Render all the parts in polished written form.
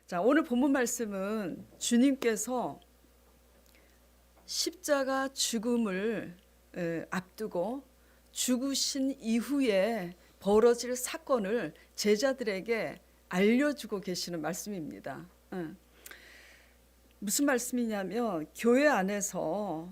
자, 오늘 본문 말씀은 주님께서 십자가 죽음을 앞두고 죽으신 이후에 벌어질 사건을 제자들에게 알려주고 계시는 말씀입니다. 무슨 말씀이냐면 교회 안에서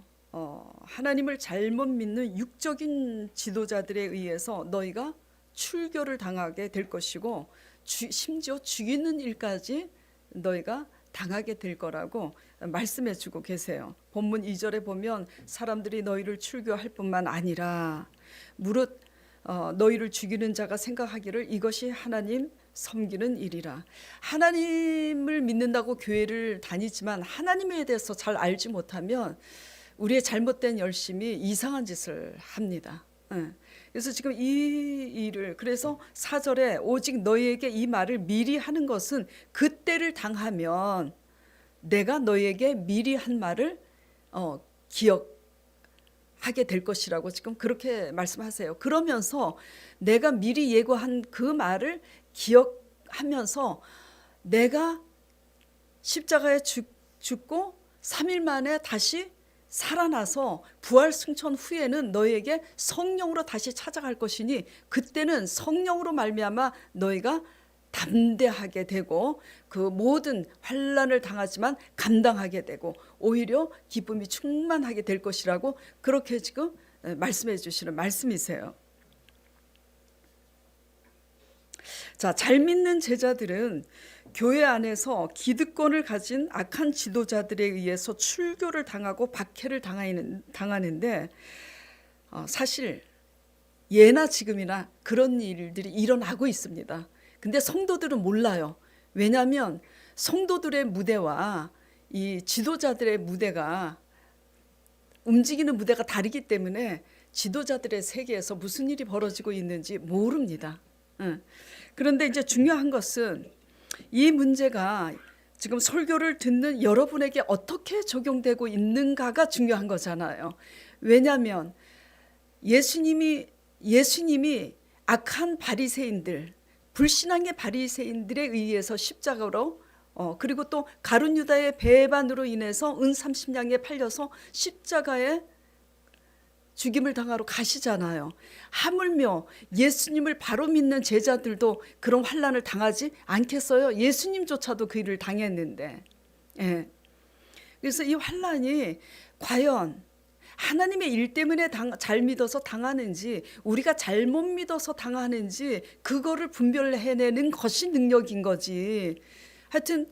하나님을 잘못 믿는 육적인 지도자들에 의해서 너희가 출교를 당하게 될 것이고 심지어 죽이는 일까지 너희가 당하게 될 거라고 말씀해 주고 계세요. 본문 2절에 보면 사람들이 너희를 출교할 뿐만 아니라 무릇 너희를 죽이는 자가 생각하기를 이것이 하나님 섬기는 일이라. 하나님을 믿는다고 교회를 다니지만 하나님에 대해서 잘 알지 못하면 우리의 잘못된 열심이 이상한 짓을 합니다. 그래서 지금 이 일을 그래서 4절에 오직 너희에게 이 말을 미리 하는 것은 그때를 당하면 내가 너희에게 미리 한 말을 기억하게 될 것이라고 지금 그렇게 말씀하세요. 그러면서 내가 미리 예고한 그 말을 기억하면서 내가 십자가에 죽고 3일 만에 다시 살아나서 부활 승천 후에는 너희에게 성령으로 다시 찾아갈 것이니 그때는 성령으로 말미암아 너희가 담대하게 되고 그 모든 환난을 당하지만 감당하게 되고 오히려 기쁨이 충만하게 될 것이라고 그렇게 지금 말씀해 주시는 말씀이세요. 자, 잘 믿는 제자들은 교회 안에서 기득권을 가진 악한 지도자들에 의해서 출교를 당하고 박해를 당하는데 사실 예나 지금이나 그런 일들이 일어나고 있습니다. 근데 성도들은 몰라요. 왜냐하면 성도들의 무대와 이 지도자들의 무대가 움직이는 무대가 다르기 때문에 지도자들의 세계에서 무슨 일이 벌어지고 있는지 모릅니다. 그런데 이제 중요한 것은 이 문제가 지금 설교를 듣는 여러분에게 어떻게 적용되고 있는가가 중요한 거잖아요. 왜냐하면 예수님이 악한 바리새인들, 불신앙의 바리새인들에 의해서 십자가로 그리고 또 가룟 유다의 배반으로 인해서 은 30냥에 팔려서 십자가에 죽임을 당하러 가시잖아요. 하물며 예수님을 바로 믿는 제자들도 그런 환난을 당하지 않겠어요? 예수님조차도 그 일을 당했는데. 그래서 이 환난이 과연 하나님의 일 때문에 잘 믿어서 당하는지 우리가 잘못 믿어서 당하는지 그거를 분별해내는 것이 능력인 거지. 하여튼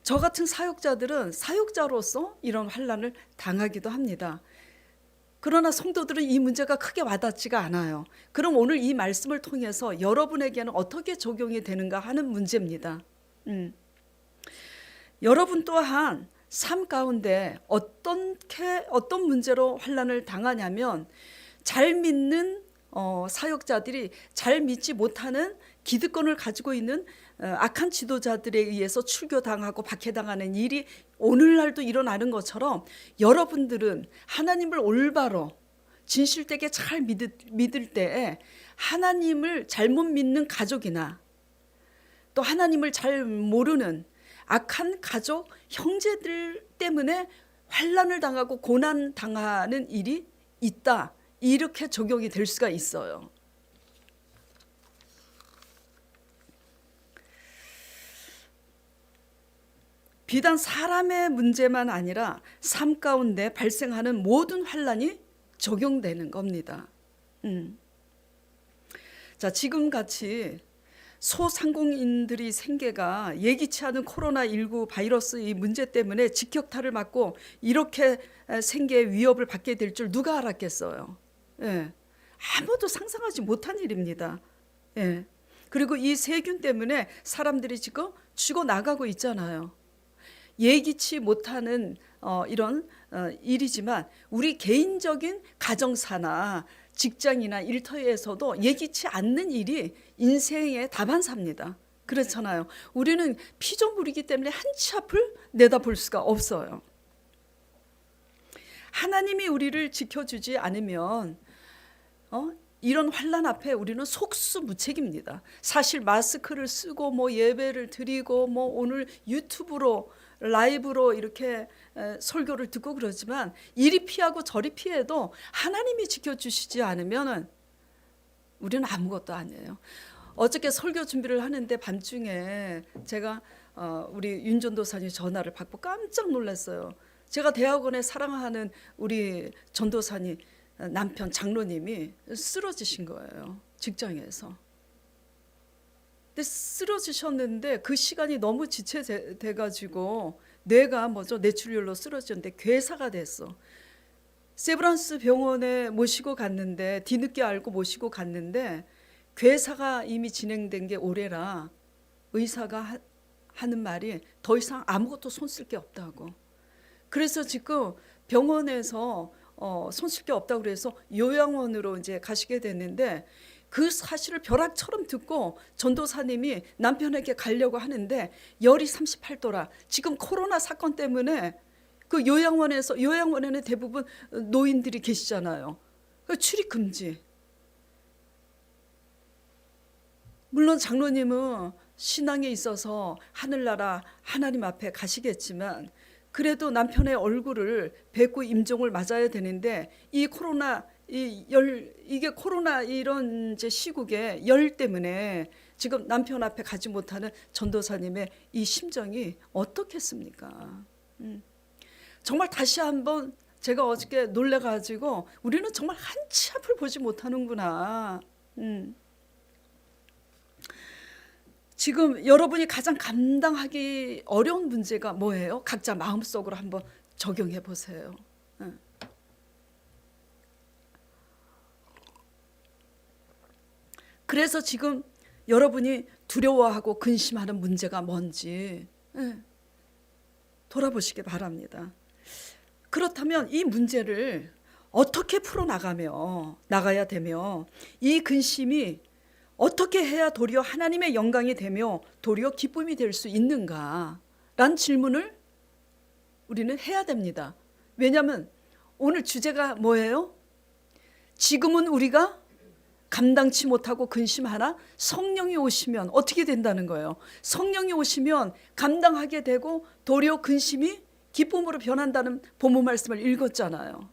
저 같은 사역자들은 사역자로서 이런 환난을 당하기도 합니다. 그러나 성도들은 이 문제가 크게 와닿지가 않아요. 그럼 오늘 이 말씀을 통해서 여러분에게는 어떻게 적용이 되는가 하는 문제입니다. 여러분 또한 삶 가운데 어떤 문제로 환난을 당하냐면 잘 믿는 사역자들이 잘 믿지 못하는 기득권을 가지고 있는 악한 지도자들에 의해서 출교당하고 박해당하는 일이 오늘날도 일어나는 것처럼 여러분들은 하나님을 올바로 진실되게 잘 믿을 때에 하나님을 잘못 믿는 가족이나 또 하나님을 잘 모르는 악한 가족, 형제들 때문에 환난을 당하고 고난 당하는 일이 있다. 이렇게 적용이 될 수가 있어요. 비단 사람의 문제만 아니라 삶 가운데 발생하는 모든 환난이 적용되는 겁니다. 자, 지금같이 소상공인들이 생계가 예기치 않은 코로나19 바이러스 이 문제 때문에 직격탄을 맞고 이렇게 생계의 위협을 받게 될 줄 누가 알았겠어요. 아무도 상상하지 못한 일입니다. 그리고 이 세균 때문에 사람들이 지금 죽어나가고 있잖아요. 예기치 못하는 이런 일이지만 우리 개인적인 가정사나 직장이나 일터에서도 예기치 않는 일이 인생의 다반사입니다. 그렇잖아요. 우리는 피조물이기 때문에 한 치 앞을 내다볼 수가 없어요. 하나님이 우리를 지켜주지 않으면 이런 환난 앞에 우리는 속수무책입니다. 사실 마스크를 쓰고 뭐 예배를 드리고 뭐 오늘 유튜브로 라이브로 이렇게 설교를 듣고 그러지만 이리 피하고 저리 피해도 하나님이 지켜주시지 않으면 우리는 아무것도 아니에요. 어저께 설교 준비를 하는데 밤중에 제가 우리 윤 전도사님 전화를 받고 깜짝 놀랐어요. 제가 대학원에 사랑하는 우리 전도사님 남편 장로님이 쓰러지신 거예요. 직장에서. 근데 쓰러지셨는데 그 시간이 너무 지체돼가지고 뇌가 뇌출혈로 쓰러졌는데 괴사가 됐어. 세브란스 병원에 모시고 갔는데 뒤늦게 알고 모시고 갔는데 괴사가 이미 진행된 게 오래라 의사가 하는 말이 더 이상 아무것도 손쓸 게 없다고. 그래서 지금 병원에서 손쓸 게 없다고 그래서 요양원으로 이제 가시게 됐는데 그 사실을 벼락처럼 듣고 전도사님이 남편에게 가려고 하는데 열이 38도라. 지금 코로나 사건 때문에 그 요양원에는 대부분 노인들이 계시잖아요. 출입 금지. 물론 장로님은 신앙에 있어서 하늘나라 하나님 앞에 가시겠지만 그래도 남편의 얼굴을 뵙고 임종을 맞아야 되는데 이 코로나 이게 코로나 이런 이제 시국에 열 때문에 지금 남편 앞에 가지 못하는 전도사님의 이 심정이 어떻겠습니까? 정말 다시 한번 제가 어저께 놀래가지고 우리는 정말 한치 앞을 보지 못하는구나. 지금 여러분이 가장 감당하기 어려운 문제가 뭐예요? 각자 마음속으로 한번 적용해 보세요. 그래서 지금 여러분이 두려워하고 근심하는 문제가 뭔지 돌아보시기 바랍니다. 그렇다면 이 문제를 어떻게 나가야 되며 이 근심이 어떻게 해야 도리어 하나님의 영광이 되며 도리어 기쁨이 될 수 있는가? 라는 질문을 우리는 해야 됩니다. 왜냐하면 오늘 주제가 뭐예요? 지금은 우리가 감당치 못하고 근심하나 성령이 오시면 어떻게 된다는 거예요? 성령이 오시면 감당하게 되고 도리어 근심이 기쁨으로 변한다는 본문 말씀을 읽었잖아요.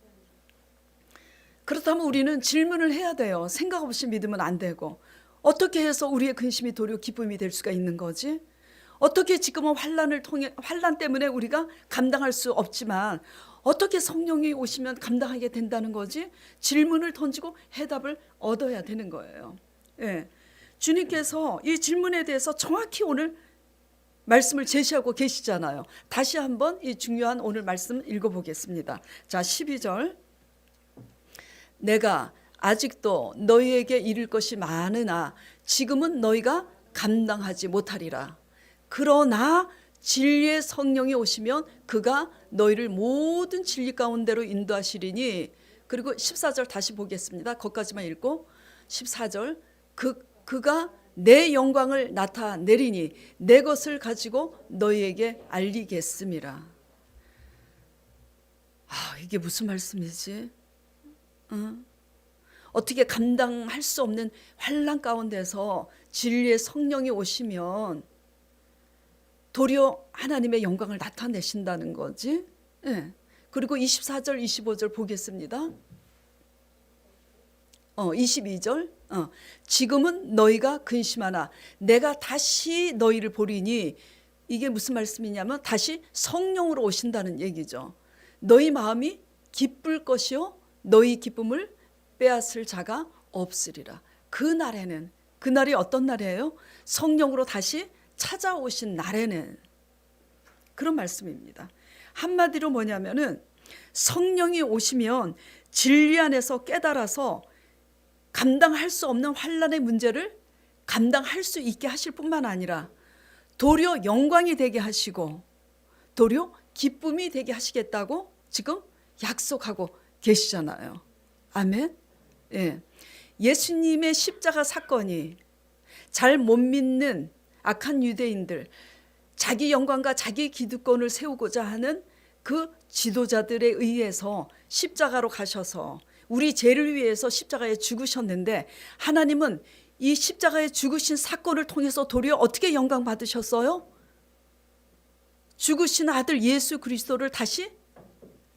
그렇다면 우리는 질문을 해야 돼요. 생각 없이 믿으면 안 되고 어떻게 해서 우리의 근심이 도리어 기쁨이 될 수가 있는 거지? 어떻게 지금은 환난 때문에 우리가 감당할 수 없지만 어떻게 성령이 오시면 감당하게 된다는 거지? 질문을 던지고 해답을 얻어야 되는 거예요. 예. 주님께서 이 질문에 대해서 정확히 오늘 말씀을 제시하고 계시잖아요. 다시 한번 이 중요한 오늘 말씀 읽어보겠습니다. 자, 12절. 내가 아직도 너희에게 이를 것이 많으나 지금은 너희가 감당하지 못하리라. 그러나 진리의 성령이 오시면 그가 너희를 모든 진리 가운데로 인도하시리니. 그리고 14절 다시 보겠습니다. 거기까지만 읽고 14절. 그가 내 영광을 나타내리니 내 것을 가지고 너희에게 알리겠음이라. 이게 무슨 말씀이지? 어떻게 감당할 수 없는 환난 가운데서 진리의 성령이 오시면 도리어 하나님의 영광을 나타내신다는 거지. 예. 그리고 24절 25절 보겠습니다. 22절. 지금은 너희가 근심하나 내가 다시 너희를 보리니. 이게 무슨 말씀이냐면 다시 성령으로 오신다는 얘기죠. 너희 마음이 기쁠 것이요 너희 기쁨을 빼앗을 자가 없으리라. 그날이 어떤 날이에요? 성령으로 다시 찾아오신 날에는. 그런 말씀입니다. 한마디로 뭐냐면은 성령이 오시면 진리 안에서 깨달아서 감당할 수 없는 환난의 문제를 감당할 수 있게 하실 뿐만 아니라 도리어 영광이 되게 하시고 도리어 기쁨이 되게 하시겠다고 지금 약속하고 계시잖아요. 아멘. 예. 예수님의 십자가 사건이 잘 못 믿는 악한 유대인들, 자기 영광과 자기 기득권을 세우고자 하는 그 지도자들에 의해서 십자가로 가셔서 우리 죄를 위해서 십자가에 죽으셨는데 하나님은 이 십자가에 죽으신 사건을 통해서 도리어 어떻게 영광 받으셨어요? 죽으신 아들 예수 그리스도를 다시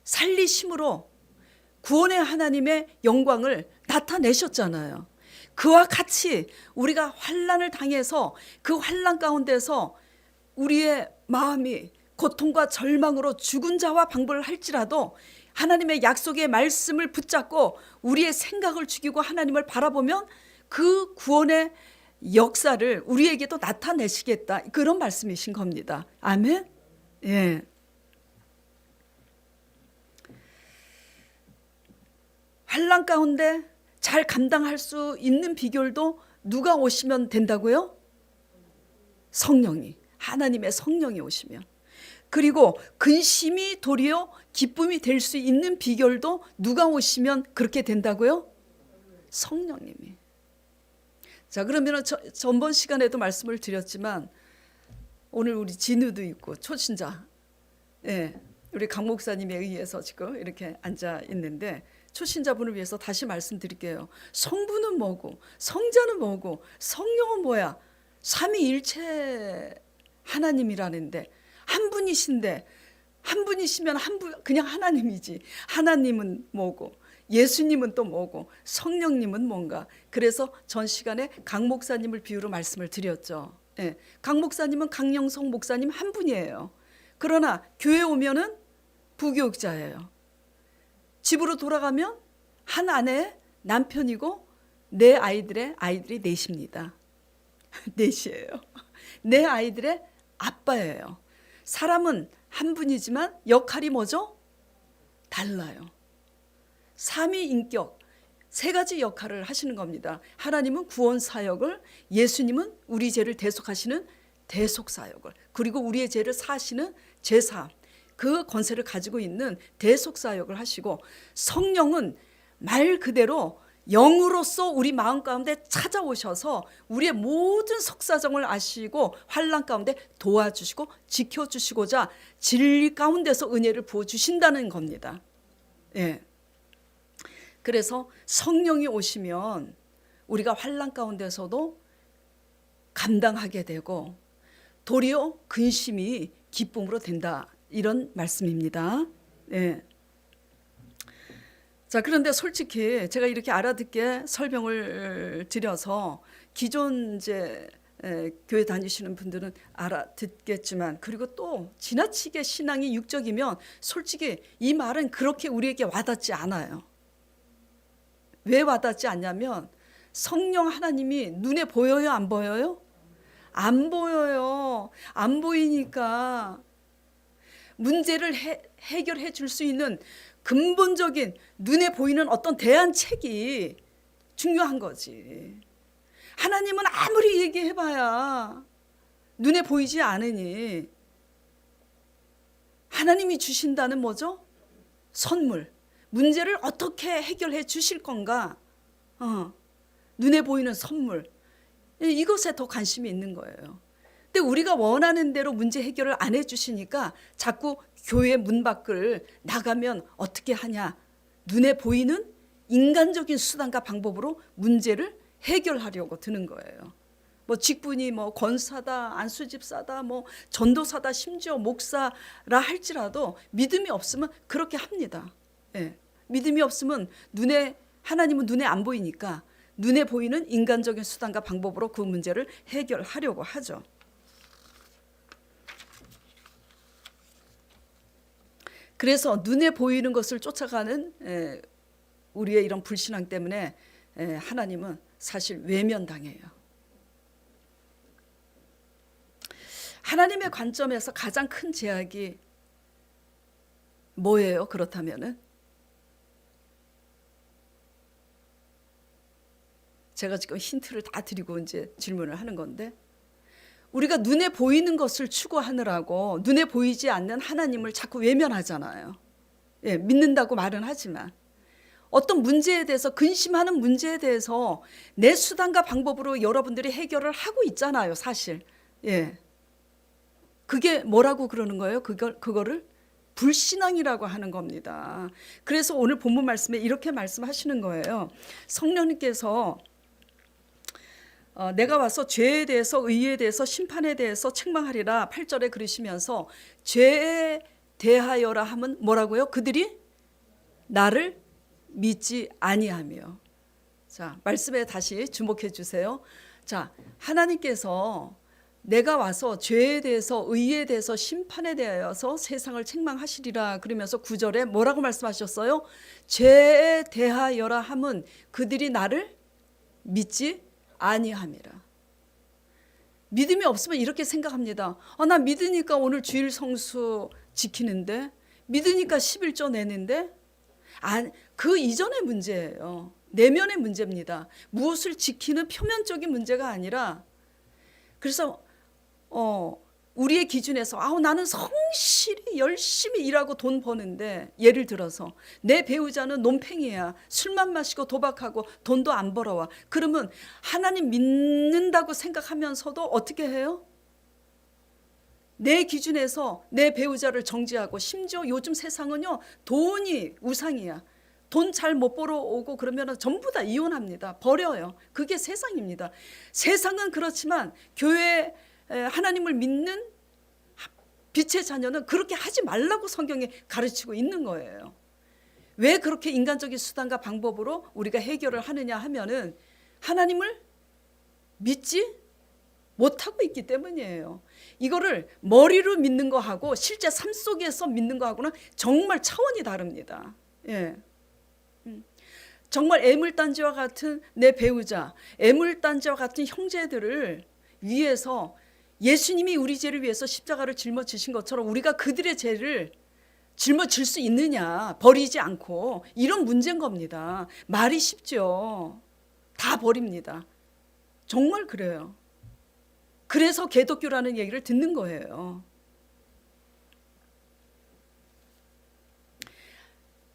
살리심으로 구원의 하나님의 영광을 나타내셨잖아요. 그와 같이 우리가 환난을 당해서 그 환난 가운데서 우리의 마음이 고통과 절망으로 죽은 자와 방불을 할지라도 하나님의 약속의 말씀을 붙잡고 우리의 생각을 죽이고 하나님을 바라보면 그 구원의 역사를 우리에게도 나타내시겠다, 그런 말씀이신 겁니다. 아멘. 예. 환난 가운데 잘 감당할 수 있는 비결도 누가 오시면 된다고요? 성령이, 하나님의 성령이 오시면. 그리고 근심이 도리어 기쁨이 될 수 있는 비결도 누가 오시면 그렇게 된다고요? 성령님이. 자, 그러면 전번 시간에도 말씀을 드렸지만 오늘 우리 진우도 있고 초신자, 예, 우리 강 목사님에 의해서 지금 이렇게 앉아 있는데 초신자분을 위해서 다시 말씀드릴게요. 성부는 뭐고 성자는 뭐고 성령은 뭐야? 삼위일체 하나님이라는데 한 분이신데, 한 분이시면 그냥 하나님이지. 하나님은 뭐고 예수님은 또 뭐고 성령님은 뭔가. 그래서 전 시간에 강 목사님을 비유로 말씀을 드렸죠. 예, 강 목사님은 강영성 목사님 한 분이에요. 그러나 교회 오면은 부교육자예요. 집으로 돌아가면 한 아내의 남편이고 내 아이들이 넷입니다. 넷이에요. 내 아이들의 아빠예요. 사람은 한 분이지만 역할이 뭐죠? 달라요. 삼위인격, 세 가지 역할을 하시는 겁니다. 하나님은 구원 사역을, 예수님은 우리 죄를 대속하시는 대속 사역을, 그리고 우리의 죄를 사하시는 제사, 그 권세를 가지고 있는 대속 사역을 하시고, 성령은 말 그대로 영으로서 우리 마음 가운데 찾아오셔서 우리의 모든 속사정을 아시고 환난 가운데 도와주시고 지켜주시고자 진리 가운데서 은혜를 부어주신다는 겁니다. 예. 그래서 성령이 오시면 우리가 환난 가운데서도 감당하게 되고 도리어 근심이 기쁨으로 된다, 이런 말씀입니다. 예. 자, 그런데 솔직히 제가 이렇게 알아듣게 설명을 드려서 기존 이제 교회 다니시는 분들은 알아듣겠지만, 그리고 또 지나치게 신앙이 육적이면 솔직히 이 말은 그렇게 우리에게 와닿지 않아요. 왜 와닿지 않냐면 성령 하나님이 눈에 보여요, 안 보여요? 안 보여요. 안 보이니까 문제를 해결해 줄 수 있는 근본적인 눈에 보이는 어떤 대안책이 중요한 거지. 하나님은 아무리 얘기해봐야 눈에 보이지 않으니 하나님이 주신다는 뭐죠? 선물. 문제를 어떻게 해결해 주실 건가? 눈에 보이는 선물. 이것에 더 관심이 있는 거예요. 근데 우리가 원하는 대로 문제 해결을 안 해주시니까 자꾸 교회 문 밖을 나가면 어떻게 하냐, 눈에 보이는 인간적인 수단과 방법으로 문제를 해결하려고 드는 거예요. 뭐 직분이 뭐 권사다, 안수집사다, 뭐 전도사다, 심지어 목사라 할지라도 믿음이 없으면 그렇게 합니다. 예. 믿음이 없으면 하나님은 눈에 안 보이니까 눈에 보이는 인간적인 수단과 방법으로 그 문제를 해결하려고 하죠. 그래서 눈에 보이는 것을 쫓아가는 우리의 이런 불신앙 때문에 하나님은 사실 외면당해요. 하나님의 관점에서 가장 큰 제약이 뭐예요? 그렇다면은 제가 지금 힌트를 다 드리고 이제 질문을 하는 건데, 우리가 눈에 보이는 것을 추구하느라고 눈에 보이지 않는 하나님을 자꾸 외면하잖아요. 예, 믿는다고 말은 하지만 어떤 문제에 대해서, 근심하는 문제에 대해서 내 수단과 방법으로 여러분들이 해결을 하고 있잖아요, 사실. 예. 그게 뭐라고 그러는 거예요? 그거를 불신앙이라고 하는 겁니다. 그래서 오늘 본문 말씀에 이렇게 말씀하시는 거예요. 성령님께서 내가 와서 죄에 대해서 의에 대해서 심판에 대해서 책망하리라 8절에 그러시면서 죄에 대하여라 하면 뭐라고요? 그들이 나를 믿지 아니하며. 자, 말씀에 다시 주목해 주세요. 자, 하나님께서 내가 와서 죄에 대해서 의에 대해서 심판에 대하여서 세상을 책망하시리라 그러면서 9절에 뭐라고 말씀하셨어요? 죄에 대하여라 함은 그들이 나를 믿지 아니함이라. 믿음이 없으면 이렇게 생각합니다. 나 믿으니까 오늘 주일 성수 지키는데, 믿으니까 11조 내는데, 그 이전의 문제예요. 내면의 문제입니다. 무엇을 지키는 표면적인 문제가 아니라, 그래서 우리의 기준에서 나는 성실히 열심히 일하고 돈 버는데, 예를 들어서 내 배우자는 논팽이야. 술만 마시고 도박하고 돈도 안 벌어와. 그러면 하나님 믿는다고 생각하면서도 어떻게 해요? 내 기준에서 내 배우자를 정지하고, 심지어 요즘 세상은요, 돈이 우상이야. 돈 잘 못 벌어오고 그러면 전부 다 이혼합니다. 버려요. 그게 세상입니다. 세상은 그렇지만 교회 하나님을 믿는 빛의 자녀는 그렇게 하지 말라고 성경에 가르치고 있는 거예요. 왜 그렇게 인간적인 수단과 방법으로 우리가 해결을 하느냐 하면은 하나님을 믿지 못하고 있기 때문이에요. 이거를 머리로 믿는 거하고 실제 삶 속에서 믿는 거하고는 정말 차원이 다릅니다. 예. 정말 애물단지와 같은 내 배우자, 애물단지와 같은 형제들을 위해서 예수님이 우리 죄를 위해서 십자가를 짊어지신 것처럼 우리가 그들의 죄를 짊어질 수 있느냐, 버리지 않고. 이런 문제인 겁니다. 말이 쉽죠. 다 버립니다. 정말 그래요. 그래서 개독교라는 얘기를 듣는 거예요.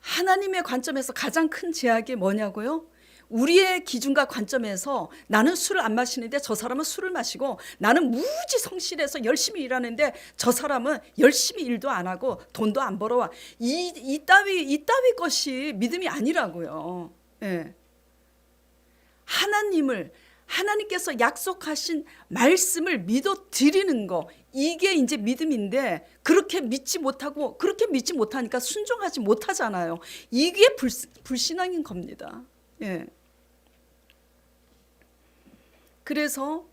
하나님의 관점에서 가장 큰 제약이 뭐냐고요? 우리의 기준과 관점에서 나는 술을 안 마시는데 저 사람은 술을 마시고, 나는 무지 성실해서 열심히 일하는데 저 사람은 열심히 일도 안 하고 돈도 안 벌어와. 이따위 것이 믿음이 아니라고요. 예. 하나님께서 약속하신 말씀을 믿어 드리는 거, 이게 이제 믿음인데, 그렇게 믿지 못하니까 순종하지 못하잖아요. 이게 불신앙인 겁니다. 예. 그래서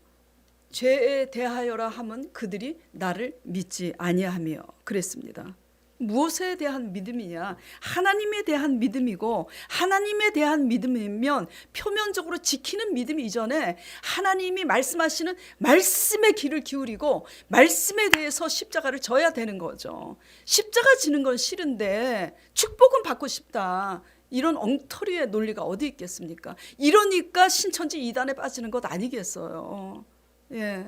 죄에 대하여라 함은 그들이 나를 믿지 아니하며 그랬습니다. 무엇에 대한 믿음이냐? 하나님에 대한 믿음이고, 하나님에 대한 믿음이면 표면적으로 지키는 믿음 이전에 하나님이 말씀하시는 말씀에 귀를 기울이고 말씀에 대해서 십자가를 져야 되는 거죠. 십자가 지는 건 싫은데 축복은 받고 싶다, 이런 엉터리의 논리가 어디 있겠습니까? 이러니까 신천지 이단에 빠지는 것 아니겠어요? 예.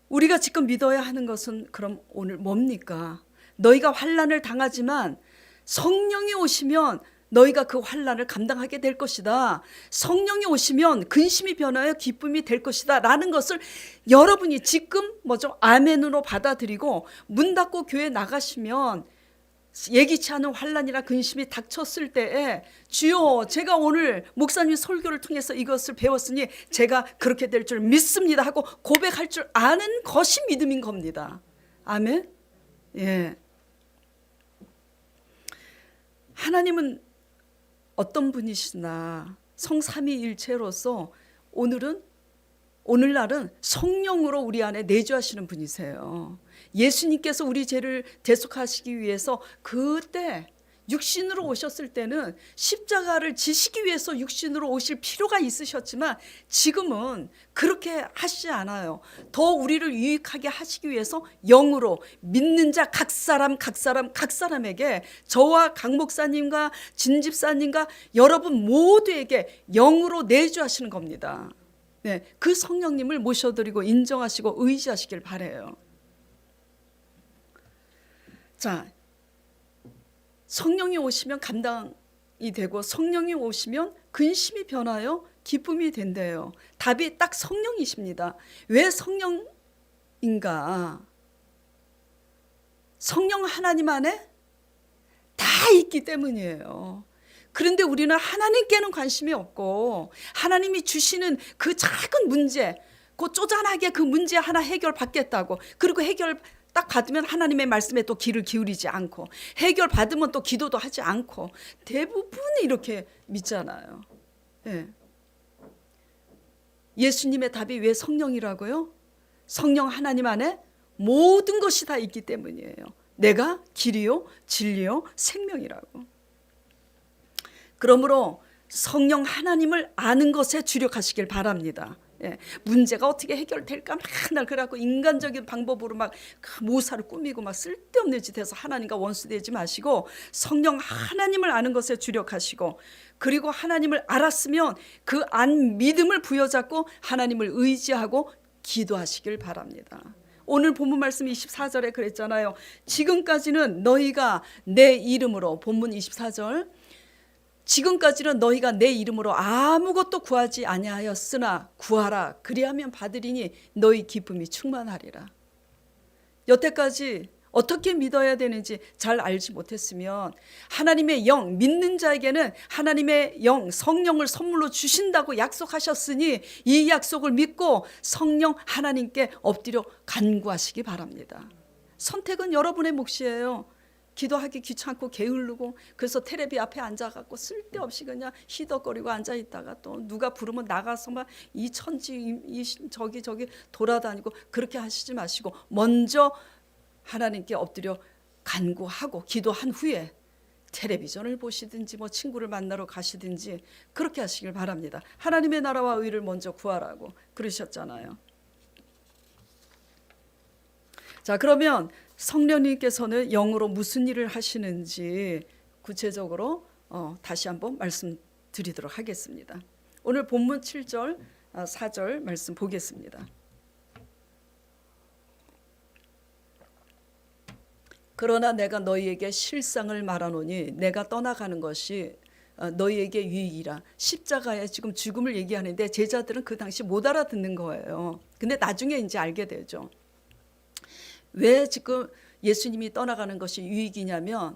우리가 지금 믿어야 하는 것은 그럼 오늘 뭡니까? 너희가 환난을 당하지만 성령이 오시면 너희가 그 환난을 감당하게 될 것이다. 성령이 오시면 근심이 변하여 기쁨이 될 것이다 라는 것을 여러분이 지금 아멘으로 받아들이고, 문 닫고 교회 나가시면 예기치 않은 환난이나 근심이 닥쳤을 때에 주여, 제가 오늘 목사님 설교를 통해서 이것을 배웠으니 제가 그렇게 될 줄 믿습니다 하고 고백할 줄 아는 것이 믿음인 겁니다. 아멘. 예. 하나님은 어떤 분이시나 성삼위일체로서 오늘날은 성령으로 우리 안에 내주하시는 분이세요. 예수님께서 우리 죄를 대속하시기 위해서 그때 육신으로 오셨을 때는 십자가를 지시기 위해서 육신으로 오실 필요가 있으셨지만, 지금은 그렇게 하시지 않아요. 더 우리를 유익하게 하시기 위해서 영으로 믿는 자 각 사람에게, 저와 강 목사님과 진 집사님과 여러분 모두에게 영으로 내주하시는 겁니다. 네, 그 성령님을 모셔드리고 인정하시고 의지하시길 바라요. 자, 성령이 오시면 감당이 되고, 성령이 오시면 근심이 변하여 기쁨이 된대요. 답이 딱 성령이십니다. 왜 성령인가? 성령 하나님 안에 다 있기 때문이에요. 그런데 우리는 하나님께는 관심이 없고 하나님이 주시는 그 작은 문제, 그 쪼잔하게 그 문제 하나 해결받겠다고, 그리고 해결 딱 받으면 하나님의 말씀에 또 귀를 기울이지 않고, 해결 받으면 또 기도도 하지 않고, 대부분이 이렇게 믿잖아요. 예. 예수님의 답이 왜 성령이라고요? 성령 하나님 안에 모든 것이 다 있기 때문이에요. 내가 길이요 진리요 생명이라고. 그러므로 성령 하나님을 아는 것에 주력하시길 바랍니다. 예, 문제가 어떻게 해결될까 맨날 그래갖고 인간적인 방법으로 막 모사를 꾸미고 막 쓸데없는 짓 해서 하나님과 원수되지 마시고 성령 하나님을 아는 것에 주력하시고, 그리고 하나님을 알았으면 그 안 믿음을 부여잡고 하나님을 의지하고 기도하시길 바랍니다. 오늘 본문 말씀 24절에 그랬잖아요. 지금까지는 너희가 내 이름으로, 본문 24절, 지금까지는 너희가 내 이름으로 아무것도 구하지 아니하였으나 구하라 그리하면 받으리니 너희 기쁨이 충만하리라. 여태까지 어떻게 믿어야 되는지 잘 알지 못했으면 하나님의 영, 믿는 자에게는 하나님의 영, 성령을 선물로 주신다고 약속하셨으니 이 약속을 믿고 성령 하나님께 엎드려 간구하시기 바랍니다. 선택은 여러분의 몫이에요. 기도하기 귀찮고 게으르고, 그래서 텔레비 앞에 앉아갖고 쓸데없이 그냥 희덕거리고 앉아있다가 또 누가 부르면 나가서 막 이 천지 저기 돌아다니고 그렇게 하시지 마시고 먼저 하나님께 엎드려 간구하고 기도한 후에 텔레비전을 보시든지 뭐 친구를 만나러 가시든지 그렇게 하시길 바랍니다. 하나님의 나라와 의를 먼저 구하라고 그러셨잖아요. 자, 그러면 성령님께서는 영으로 무슨 일을 하시는지 구체적으로 다시 한번 말씀드리도록 하겠습니다. 오늘 본문 7절 4절 말씀 보겠습니다. 그러나 내가 너희에게 실상을 말하노니 내가 떠나가는 것이 너희에게 유익이라. 십자가에 지금 죽음을 얘기하는데 제자들은 그 당시 못 알아듣는 거예요. 근데 나중에 이제 알게 되죠. 왜 지금 예수님이 떠나가는 것이 유익이냐면,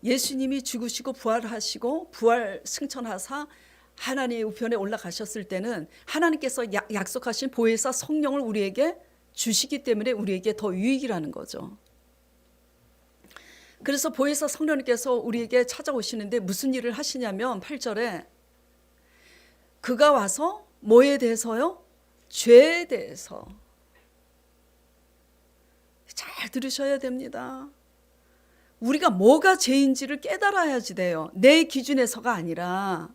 예수님이 죽으시고 부활하시고 부활 승천하사 하나님의 우편에 올라가셨을 때는 하나님께서 약속하신 보혜사 성령을 우리에게 주시기 때문에 우리에게 더 유익이라는 거죠. 그래서 보혜사 성령님께서 우리에게 찾아오시는데 무슨 일을 하시냐면 8절에 그가 와서 뭐에 대해서요? 죄에 대해서. 잘 들으셔야 됩니다. 우리가 뭐가 죄인지를 깨달아야지 돼요. 내 기준에서가 아니라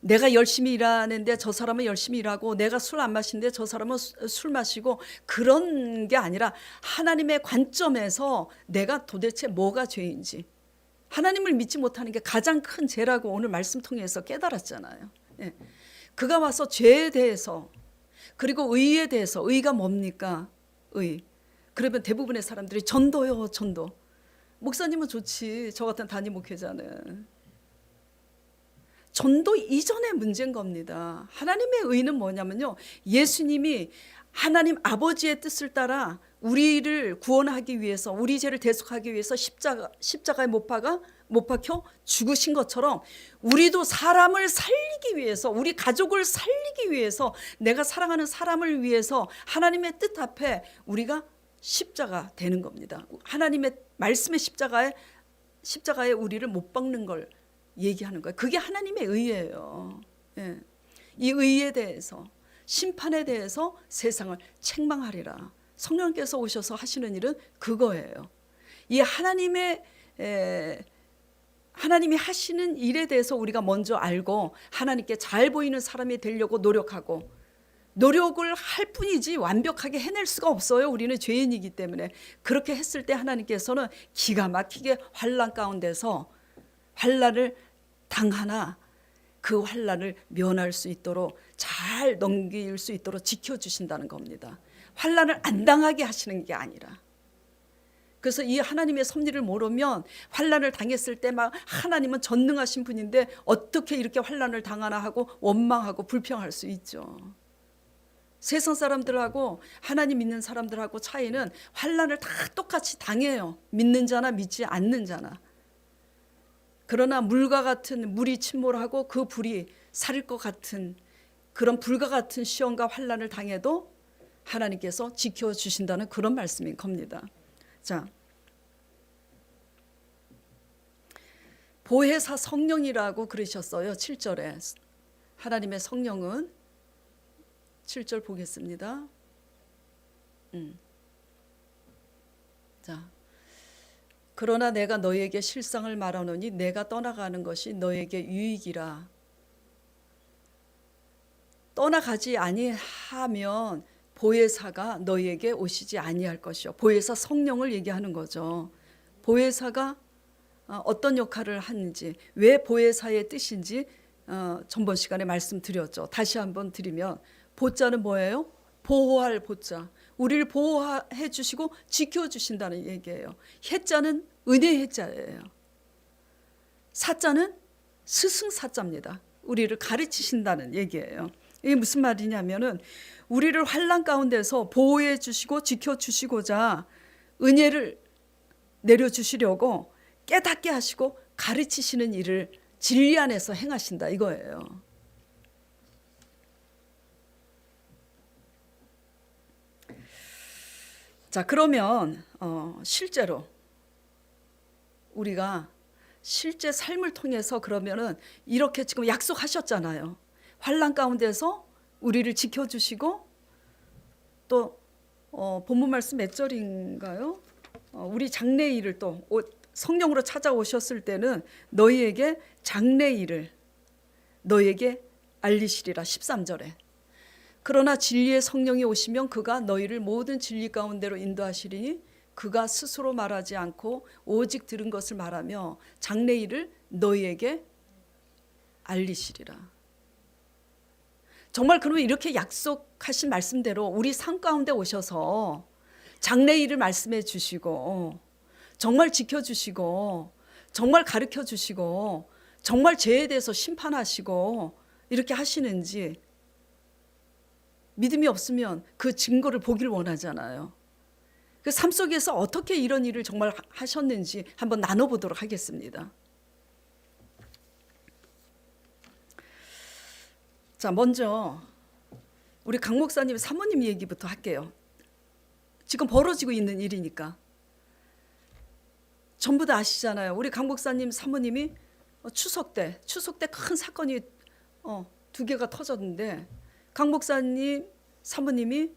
내가 열심히 일하는데 저 사람은 열심히 일하고, 내가 술 안 마시는데 저 사람은 술 마시고, 그런 게 아니라 하나님의 관점에서 내가 도대체 뭐가 죄인지, 하나님을 믿지 못하는 게 가장 큰 죄라고 오늘 말씀 통해서 깨달았잖아요. 예. 그가 와서 죄에 대해서, 그리고 의에 대해서. 의가 뭡니까? 의. 그러면 대부분의 사람들이 전도요, 전도. 목사님은 좋지, 저 같은 단임 목회자는. 전도 이전의 문제인 겁니다. 하나님의 의는 뭐냐면요, 예수님이 하나님 아버지의 뜻을 따라 우리를 구원하기 위해서, 우리 죄를 대속하기 위해서 십자가에 못 박혀 죽으신 것처럼 우리도 사람을 살리기 위해서, 우리 가족을 살리기 위해서, 내가 사랑하는 사람을 위해서 하나님의 뜻 앞에 우리가 십자가 되는 겁니다. 하나님의 말씀의 십자가에 우리를 못 박는 걸 얘기하는 거예요. 그게 하나님의 의예요. 예. 이 의에 대해서, 심판에 대해서 세상을 책망하리라. 성령께서 오셔서 하시는 일은 그거예요. 이 하나님이 하시는 일에 대해서 우리가 먼저 알고 하나님께 잘 보이는 사람이 되려고 노력하고, 노력을 할 뿐이지 완벽하게 해낼 수가 없어요. 우리는 죄인이기 때문에. 그렇게 했을 때 하나님께서는 기가 막히게 환난 가운데서 환난을 당하나 그 환난을 면할 수 있도록, 잘 넘길 수 있도록 지켜주신다는 겁니다. 환난을 안 당하게 하시는 게 아니라. 그래서 이 하나님의 섭리를 모르면 환난을 당했을 때 막 하나님은 전능하신 분인데 어떻게 이렇게 환난을 당하나 하고 원망하고 불평할 수 있죠. 세상 사람들하고 하나님 믿는 사람들하고 차이는 환난을 다 똑같이 당해요. 믿는 자나 믿지 않는 자나. 그러나 물과 같은 물이 침몰하고 그 불이 사릴 것 같은 그런 불과 같은 시험과 환난을 당해도 하나님께서 지켜주신다는 그런 말씀인 겁니다. 자, 보혜사 성령이라고 그러셨어요. 7절에 하나님의 성령은 7절 보겠습니다. 자, 그러나 내가 너에게 실상을 말하노니 내가 떠나가는 것이 너에게 유익이라. 떠나가지 아니하면 보혜사가 너희에게 오시지 아니할 것이요. 보혜사 성령을 얘기하는 거죠. 보혜사가 어떤 역할을 하는지, 왜 보혜사의 뜻인지 전번 시간에 말씀드렸죠. 다시 한번 드리면 보자는 뭐예요? 보호할 보자. 우리를 보호해 주시고 지켜주신다는 얘기예요. 해자는 은혜 해자예요. 사자는 스승사자입니다. 우리를 가르치신다는 얘기예요. 이게 무슨 말이냐면은 우리를 환난 가운데서 보호해 주시고 지켜주시고자 은혜를 내려주시려고 깨닫게 하시고 가르치시는 일을 진리 안에서 행하신다 이거예요. 자, 그러면 실제로 우리가 실제 삶을 통해서 그러면은 이렇게 지금 약속하셨잖아요. 환난 가운데서 우리를 지켜주시고 또 본문 말씀 몇 절인가요? 우리 장래일을 또 성령으로 찾아오셨을 때는 너희에게 장래일을 너희에게 알리시리라 13절에. 그러나 진리의 성령이 오시면 그가 너희를 모든 진리 가운데로 인도하시리니 그가 스스로 말하지 않고 오직 들은 것을 말하며 장래일을 너희에게 알리시리라. 정말 그러면 이렇게 약속하신 말씀대로 우리 삶 가운데 오셔서 장래일을 말씀해 주시고 정말 지켜주시고 정말 가르쳐 주시고 정말 죄에 대해서 심판하시고 이렇게 하시는지 믿음이 없으면 그 증거를 보길 원하잖아요. 그 삶 속에서 어떻게 이런 일을 정말 하셨는지 한번 나눠보도록 하겠습니다. 자, 먼저 우리 강 목사님 사모님 얘기부터 할게요. 지금 벌어지고 있는 일이니까. 전부 다 아시잖아요. 우리 강 목사님 사모님이 추석 때 큰 사건이 2개가 터졌는데 강 목사님 사모님이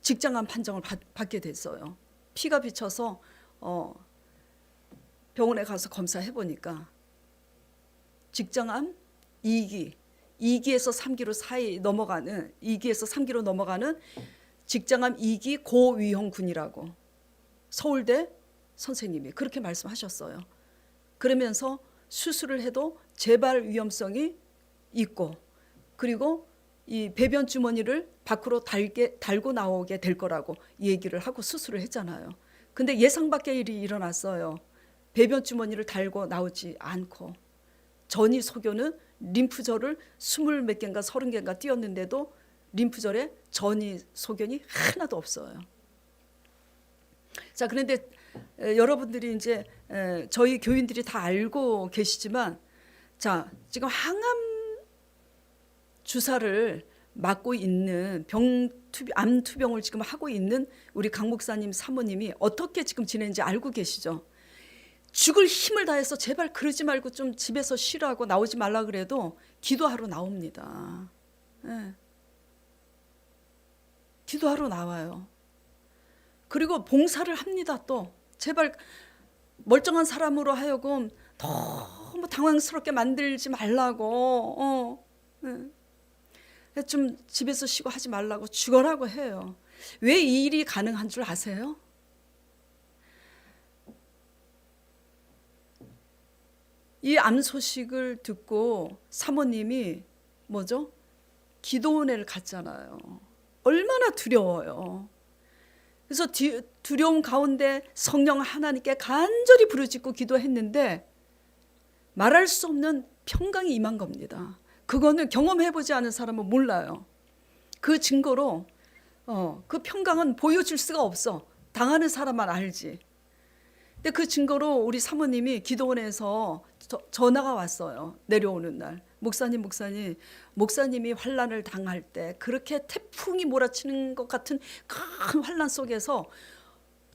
직장암 판정을 받게 됐어요. 피가 비쳐서 병원에 가서 검사해 보니까 직장암 2기에서 3기로 사이 넘어가는 2기에서 3기로 넘어가는 직장암 2기 고위험군이라고 서울대 선생님이 그렇게 말씀하셨어요. 그러면서 수술을 해도 재발 위험성이 있고 그리고 이 배변 주머니를 밖으로 달고 나오게 될 거라고 얘기를 하고 수술을 했잖아요. 근데 예상 밖의 일이 일어났어요. 배변 주머니를 달고 나오지 않고 전이 소교는 림프절을 20몇 개인가 30개인가 띄었는데도 림프절에 전이 소견이 하나도 없어요. 자, 그런데 여러분들이 이제 저희 교인들이 다 알고 계시지만 자, 지금 항암 주사를 맞고 있는 암 투병을 지금 하고 있는 우리 강 목사님 사모님이 어떻게 지금 지내는지 알고 계시죠? 죽을 힘을 다해서 제발 그러지 말고 좀 집에서 쉬라고 나오지 말라 그래도 기도하러 나옵니다. 네. 기도하러 나와요. 그리고 봉사를 합니다. 또 제발 멀쩡한 사람으로 하여금 너무 당황스럽게 만들지 말라고 좀 집에서 쉬고 하지 말라고 죽어라고 해요. 왜 이 일이 가능한 줄 아세요? 이 암 소식을 듣고 사모님이 기도원회를 갔잖아요. 얼마나 두려워요. 그래서 두려움 가운데 성령 하나님께 간절히 부르짖고 기도했는데 말할 수 없는 평강이 임한 겁니다. 그거는 경험해보지 않은 사람은 몰라요. 그 증거로 그 평강은 보여줄 수가 없어. 당하는 사람만 알지. 근데 그 증거로 우리 사모님이 기도원에서 전화가 왔어요. 내려오는 날. 목사님이 환난을 당할 때 그렇게 태풍이 몰아치는 것 같은 큰 환난 속에서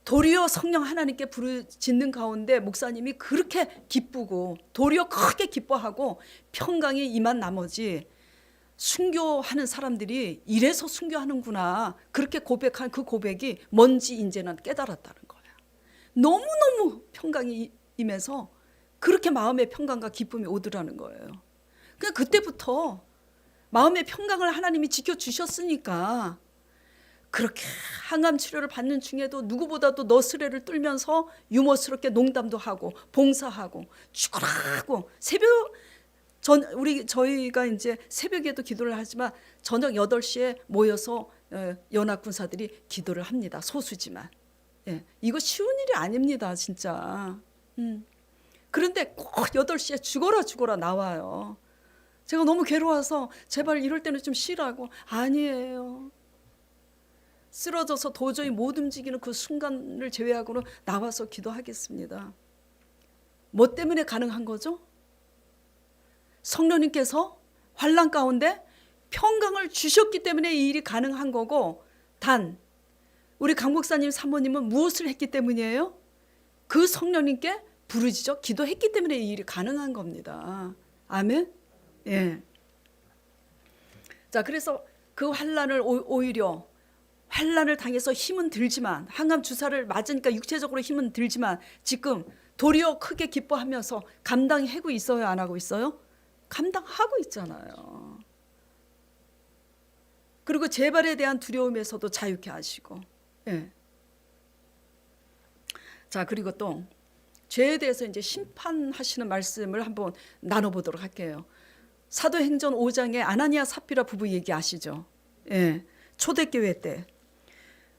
도리어 성령 하나님께 부르짖는 가운데 목사님이 그렇게 기쁘고 도리어 크게 기뻐하고 평강이 임한 나머지 순교하는 사람들이 이래서 순교하는구나 그렇게 고백한 그 고백이 뭔지 이제는 깨달았다는 거야. 너무너무 평강이 임해서 그렇게 마음의 평강과 기쁨이 오더라는 거예요. 그냥 그때부터 마음의 평강을 하나님이 지켜주셨으니까 그렇게 항암 치료를 받는 중에도 누구보다도 너스레를 뚫면서 유머스럽게 농담도 하고 봉사하고 죽으라고 저희가 이제 새벽에도 기도를 하지만 저녁 8시에 모여서 연합군사들이 기도를 합니다. 소수지만. 예, 이거 쉬운 일이 아닙니다, 진짜. 그런데 꼭 8시에 죽어라 나와요. 제가 너무 괴로워서 제발 이럴 때는 좀 쉬라고. 아니에요. 쓰러져서 도저히 못 움직이는 그 순간을 제외하고는 나와서 기도하겠습니다. 뭐 때문에 가능한 거죠? 성령님께서 환난 가운데 평강을 주셨기 때문에 이 일이 가능한 거고, 단 우리 강 목사님 사모님은 무엇을 했기 때문이에요? 그 성령님께 부르짖어 기도했기 때문에 이 일이 가능한 겁니다. 아멘. 예. 자, 그래서 그 환난을 오히려 환난을 당해서 힘은 들지만, 항암 주사를 맞으니까 육체적으로 힘은 들지만 지금 도리어 크게 기뻐하면서 감당하고 있어요, 안 하고 있어요? 감당하고 있잖아요. 그리고 재발에 대한 두려움에서도 자유케 하시고. 예. 자, 그리고 또 죄에 대해서 이제 심판하시는 말씀을 한번 나눠보도록 할게요. 사도행전 5장에 아나니아 삽비라 부부 얘기 아시죠? 예. 초대교회 때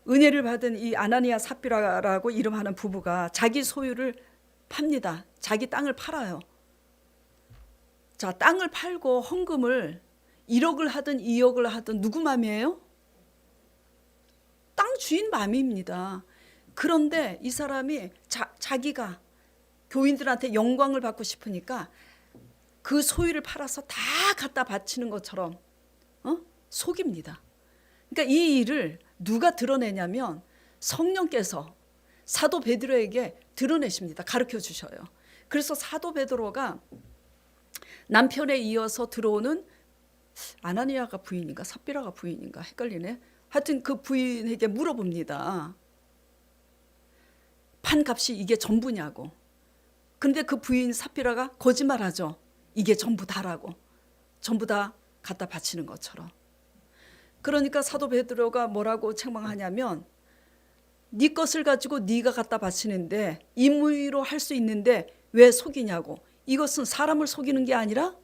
은혜를 받은 이 아나니아 삽비라라고 이름하는 부부가 자기 소유를 팝니다. 자기 땅을 팔아요. 자, 땅을 팔고 헌금을 1억을 하든 2억을 하든 누구 맘이에요? 땅 주인 맘입니다. 그런데 이 사람이 자기가 교인들한테 영광을 받고 싶으니까 그 소유를 팔아서 다 갖다 바치는 것처럼 속입니다. 그러니까 이 일을 누가 드러내냐면 성령께서 사도 베드로에게 드러내십니다. 가르쳐 주셔요. 그래서 사도 베드로가 남편에 이어서 들어오는 아나니아가 부인인가 삽비라가 부인인가 헷갈리네. 하여튼 그 부인에게 물어봅니다. 판값이 이게 전부냐고. 그런데 그 부인 삽비라가 거짓말하죠. 이게 전부 다라고. 전부 다 갖다 바치는 것처럼. 그러니까 사도 베드로가 뭐라고 책망하냐면 네 것을 가지고 네가 갖다 바치는데 임의로 할 수 있는데 왜 속이냐고. 이것은 사람을 속이는 게 아니라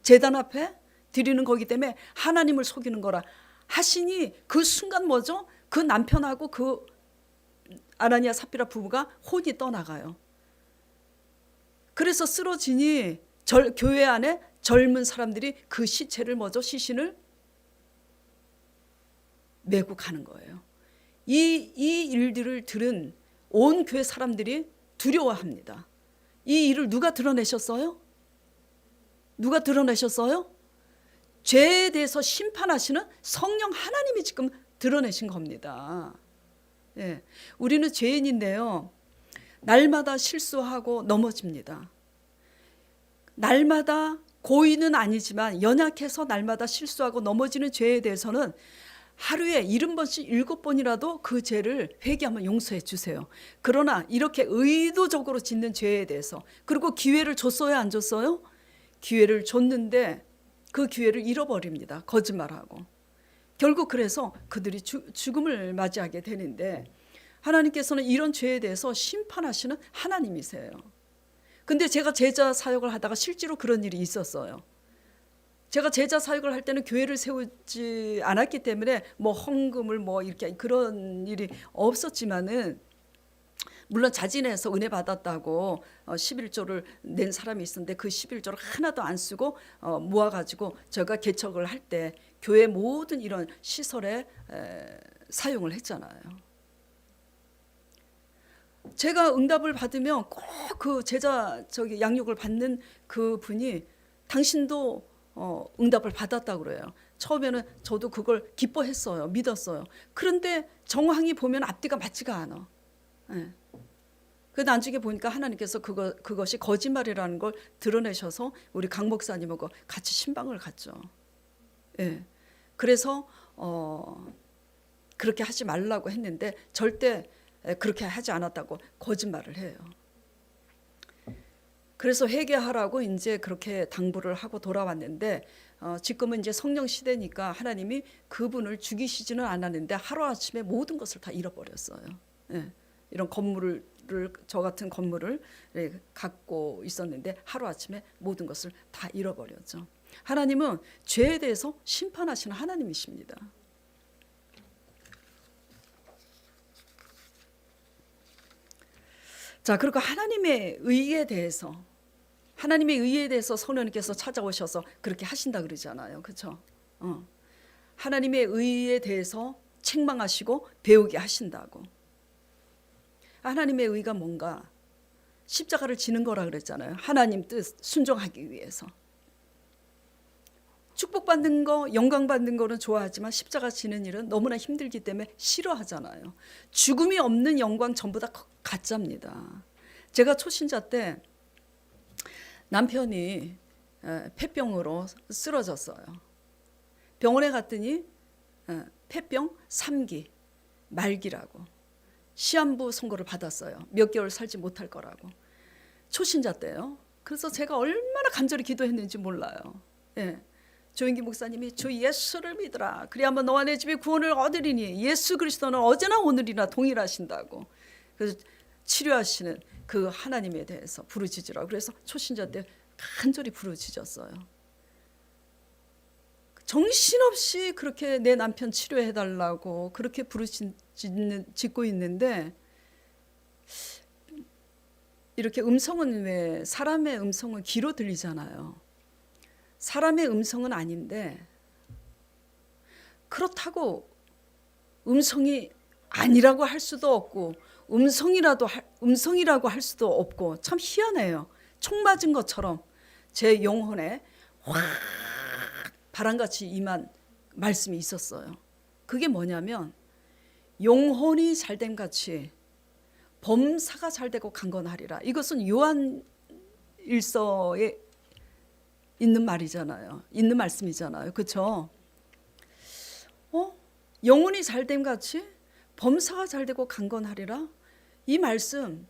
제단 앞에 드리는 거기 때문에 하나님을 속이는 거라 하시니 그 순간 뭐죠? 그 남편하고 그 아나니아 삽비라 부부가 혼이 떠나가요. 그래서 쓰러지니 교회 안에 젊은 사람들이 그 시체를 뭐죠? 시신을 메고 가는 거예요. 이 일들을 들은 온 교회 사람들이 두려워합니다. 이 일을 누가 드러내셨어요? 누가 드러내셨어요? 죄에 대해서 심판하시는 성령 하나님이 지금 드러내신 겁니다. 예, 우리는 죄인인데요. 날마다 실수하고 넘어집니다. 날마다 고의는 아니지만 연약해서 날마다 실수하고 넘어지는 죄에 대해서는 하루에 70번씩 7번이라도 그 죄를 회개하면 용서해 주세요. 그러나 이렇게 의도적으로 짓는 죄에 대해서, 그리고 기회를 줬어요, 안 줬어요? 기회를 줬는데 그 기회를 잃어버립니다. 거짓말하고. 결국 그래서 그들이 죽음을 맞이하게 되는데 하나님께서는 이런 죄에 대해서 심판하시는 하나님이세요. 근데 제가 제자 사역을 하다가 실제로 그런 일이 있었어요. 제가 제자 사역을 할 때는 교회를 세우지 않았기 때문에 뭐 헌금을 뭐 이렇게 그런 일이 없었지만은, 물론 자진해서 은혜 받았다고 11조를 낸 사람이 있었는데 그 11조를 하나도 안 쓰고 모아가지고 제가 개척을 할 때 교회 모든 이런 시설에 사용을 했잖아요. 제가 응답을 받으면 꼭 그 제자 양육을 받는 그 분이 당신도 응답을 받았다고 그래요. 처음에는 저도 그걸 기뻐했어요. 믿었어요. 그런데 정황이 보면 앞뒤가 맞지가 않아. 예. 그 나중에 보니까 하나님께서 그것이 거짓말이라는 걸 드러내셔서 우리 강 목사님하고 같이 신방을 갔죠. 예. 그래서 그렇게 하지 말라고 했는데 절대 그렇게 하지 않았다고 거짓말을 해요. 그래서 회개하라고 이제 그렇게 당부를 하고 돌아왔는데, 지금은 이제 성령 시대니까 하나님이 그분을 죽이시지는 않았는데 하루아침에 모든 것을 다 잃어버렸어요. 예. 이런 건물을, 저 같은 건물을 갖고 있었는데 하루아침에 모든 것을 다 잃어버렸죠. 하나님은 죄에 대해서 심판하시는 하나님이십니다. 자, 그리고 하나님의 의에 대해서 성령님께서 찾아오셔서 그렇게 하신다 그러잖아요. 그렇죠? 하나님의 의에 대해서 책망하시고 배우게 하신다고. 하나님의 의가 뭔가? 십자가를 지는 거라 그랬잖아요. 하나님 뜻 순종하기 위해서. 축복받는 거, 영광받는 거는 좋아하지만 십자가 지는 일은 너무나 힘들기 때문에 싫어하잖아요. 죽음이 없는 영광 전부 다 가짜입니다. 제가 초신자 때 남편이 폐병으로 쓰러졌어요. 병원에 갔더니 폐병 3기 말기라고 시한부 선고를 받았어요. 몇 개월 살지 못할 거라고. 초신자 때요. 그래서 제가 얼마나 간절히 기도했는지 몰라요. 예. 조인기 목사님이 주 예수를 믿으라. 그리하면 너와 내 집이 구원을 얻으리니 예수 그리스도는 어제나 오늘이나 동일하신다고. 그래서 치료하시는 그 하나님에 대해서 부르짖으라. 그래서 초신자 때 간절히 부르짖었어요. 정신없이 그렇게 내 남편 치료해달라고 그렇게 부르짖고 있는데, 이렇게 음성은 왜 사람의 음성은 귀로 들리잖아요. 사람의 음성은 아닌데 그렇다고 음성이 아니라고 할 수도 없고 음성이라고 할 수도 없고 참 희한해요. 총 맞은 것처럼 제 영혼에 확 바람같이 임한 말씀이 있었어요. 그게 뭐냐면 영혼이 잘됨 같이 범사가 잘되고 강건하리라. 이것은 요한일서에 있는 말이잖아요. 있는 말씀이잖아요. 그렇죠? 영혼이 잘됨 같이 범사가 잘되고 강건하리라. 이 말씀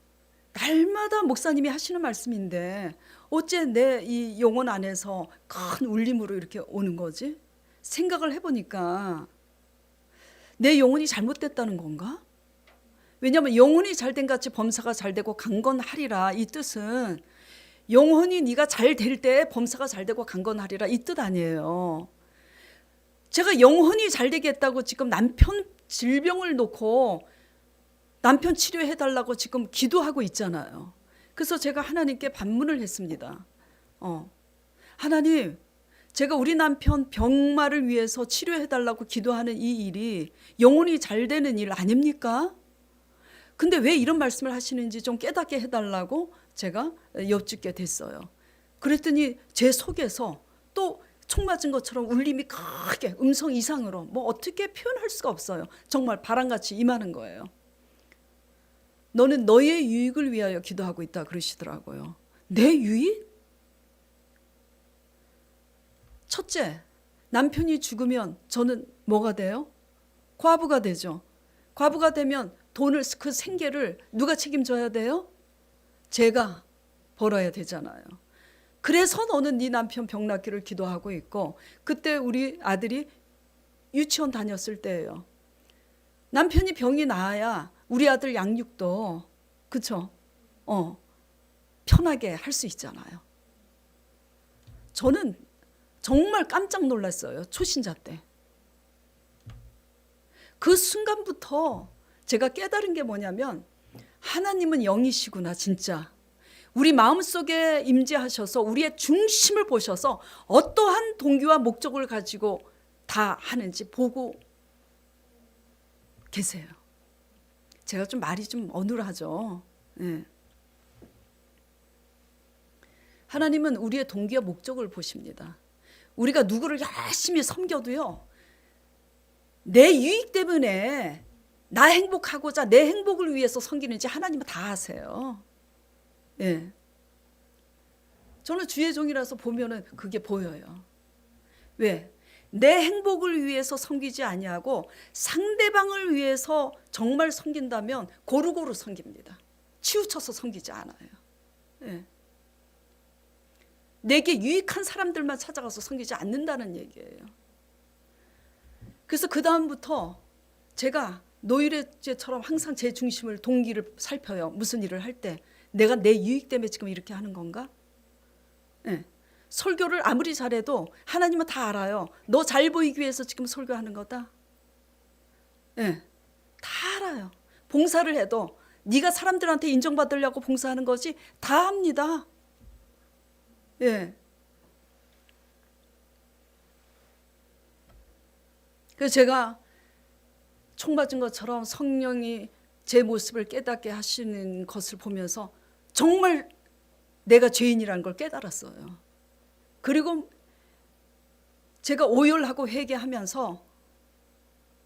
날마다 목사님이 하시는 말씀인데 어째 내 이 영혼 안에서 큰 울림으로 이렇게 오는 거지? 생각을 해보니까 내 영혼이 잘못됐다는 건가? 왜냐하면 영혼이 잘된 같이 범사가 잘되고 강건하리라, 이 뜻은 영혼이 네가 잘 될 때 범사가 잘되고 강건하리라, 이 뜻 아니에요. 제가 영혼이 잘 되겠다고 지금 남편 질병을 놓고 남편 치료해달라고 지금 기도하고 있잖아요. 그래서 제가 하나님께 반문을 했습니다. 하나님, 제가 우리 남편 병마를 위해서 치료해달라고 기도하는 이 일이 영혼이 잘 되는 일 아닙니까? 근데 왜 이런 말씀을 하시는지 좀 깨닫게 해달라고 제가 여쭙게 됐어요. 그랬더니 제 속에서 또 총 맞은 것처럼 울림이 크게 음성 이상으로 뭐 어떻게 표현할 수가 없어요. 정말 바람같이 임하는 거예요. 너는 너의 유익을 위하여 기도하고 있다 그러시더라고요. 내 유익? 첫째, 남편이 죽으면 저는 뭐가 돼요? 과부가 되죠. 과부가 되면 돈을, 그 생계를 누가 책임져야 돼요? 제가 벌어야 되잖아요. 그래서 너는 네 남편 병 낫기를 기도하고 있고, 그때 우리 아들이 유치원 다녔을 때예요. 남편이 병이 나아야 우리 아들 양육도, 그쵸? 편하게 할 수 있잖아요. 저는 정말 깜짝 놀랐어요. 초신자 때. 그 순간부터 제가 깨달은 게 뭐냐면 하나님은 영이시구나 진짜. 우리 마음속에 임재하셔서 우리의 중심을 보셔서 어떠한 동기와 목적을 가지고 다 하는지 보고 계세요. 제가 좀 말이 좀 어눌하죠. 네. 하나님은 우리의 동기와 목적을 보십니다. 우리가 누구를 열심히 섬겨도요, 내 유익 때문에 나 행복하고자 내 행복을 위해서 섬기는지 하나님은 다 아세요. 예. 저는 주의 종이라서 보면은 그게 보여요. 왜? 내 행복을 위해서 섬기지 아니하고 상대방을 위해서 정말 섬긴다면 고루고루 섬깁니다. 치우쳐서 섬기지 않아요. 예. 내게 유익한 사람들만 찾아가서 섬기지 않는다는 얘기예요. 그래서 그 다음부터 제가 노이레제처럼 항상 제 중심을 동기를 살펴요. 무슨 일을 할 때 내가 내 유익 때문에 지금 이렇게 하는 건가? 네. 설교를 아무리 잘해도 하나님은 다 알아요. 너 잘 보이기 위해서 지금 설교하는 거다. 네. 다 알아요. 봉사를 해도 네가 사람들한테 인정받으려고 봉사하는 거지 다 압니다. 예. 그래서 제가 총 맞은 것처럼 성령이 제 모습을 깨닫게 하시는 것을 보면서 정말 내가 죄인이라는 걸 깨달았어요. 그리고 제가 오열하고 회개하면서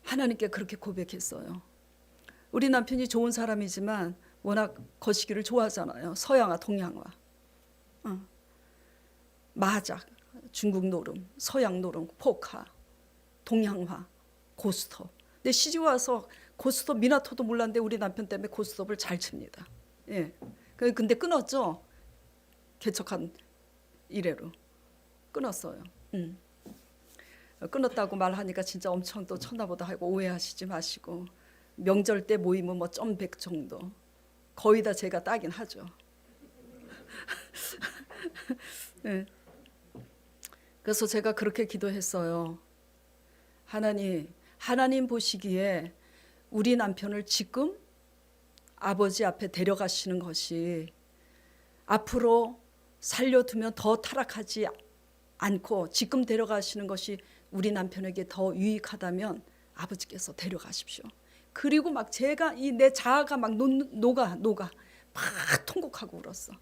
하나님께 그렇게 고백했어요. 우리 남편이 좋은 사람이지만 워낙 거시기를 좋아하잖아요. 서양화, 동양화. 마작, 중국 노름, 서양 노름, 포카, 동양화, 고스톱. 근데 시집 와서 고스톱 미나토도 몰랐는데 우리 남편 때문에 고스톱을 잘 칩니다. 예. 근데 끊었죠. 개척한 이래로 끊었어요. 끊었다고 말하니까 진짜 엄청 또 쳤나보다 하고 오해하시지 마시고, 명절 때 모이면 뭐 점백 정도 거의 다 제가 따긴 하죠. 예. 그래서 제가 그렇게 기도했어요. 하나님 보시기에 우리 남편을 지금 아버지 앞에 데려가시는 것이 앞으로 살려두면 더 타락하지 않고 지금 데려가시는 것이 우리 남편에게 더 유익하다면 아버지께서 데려가십시오. 그리고 막 제가 내 자아가 막 녹아 막 통곡하고 울었어.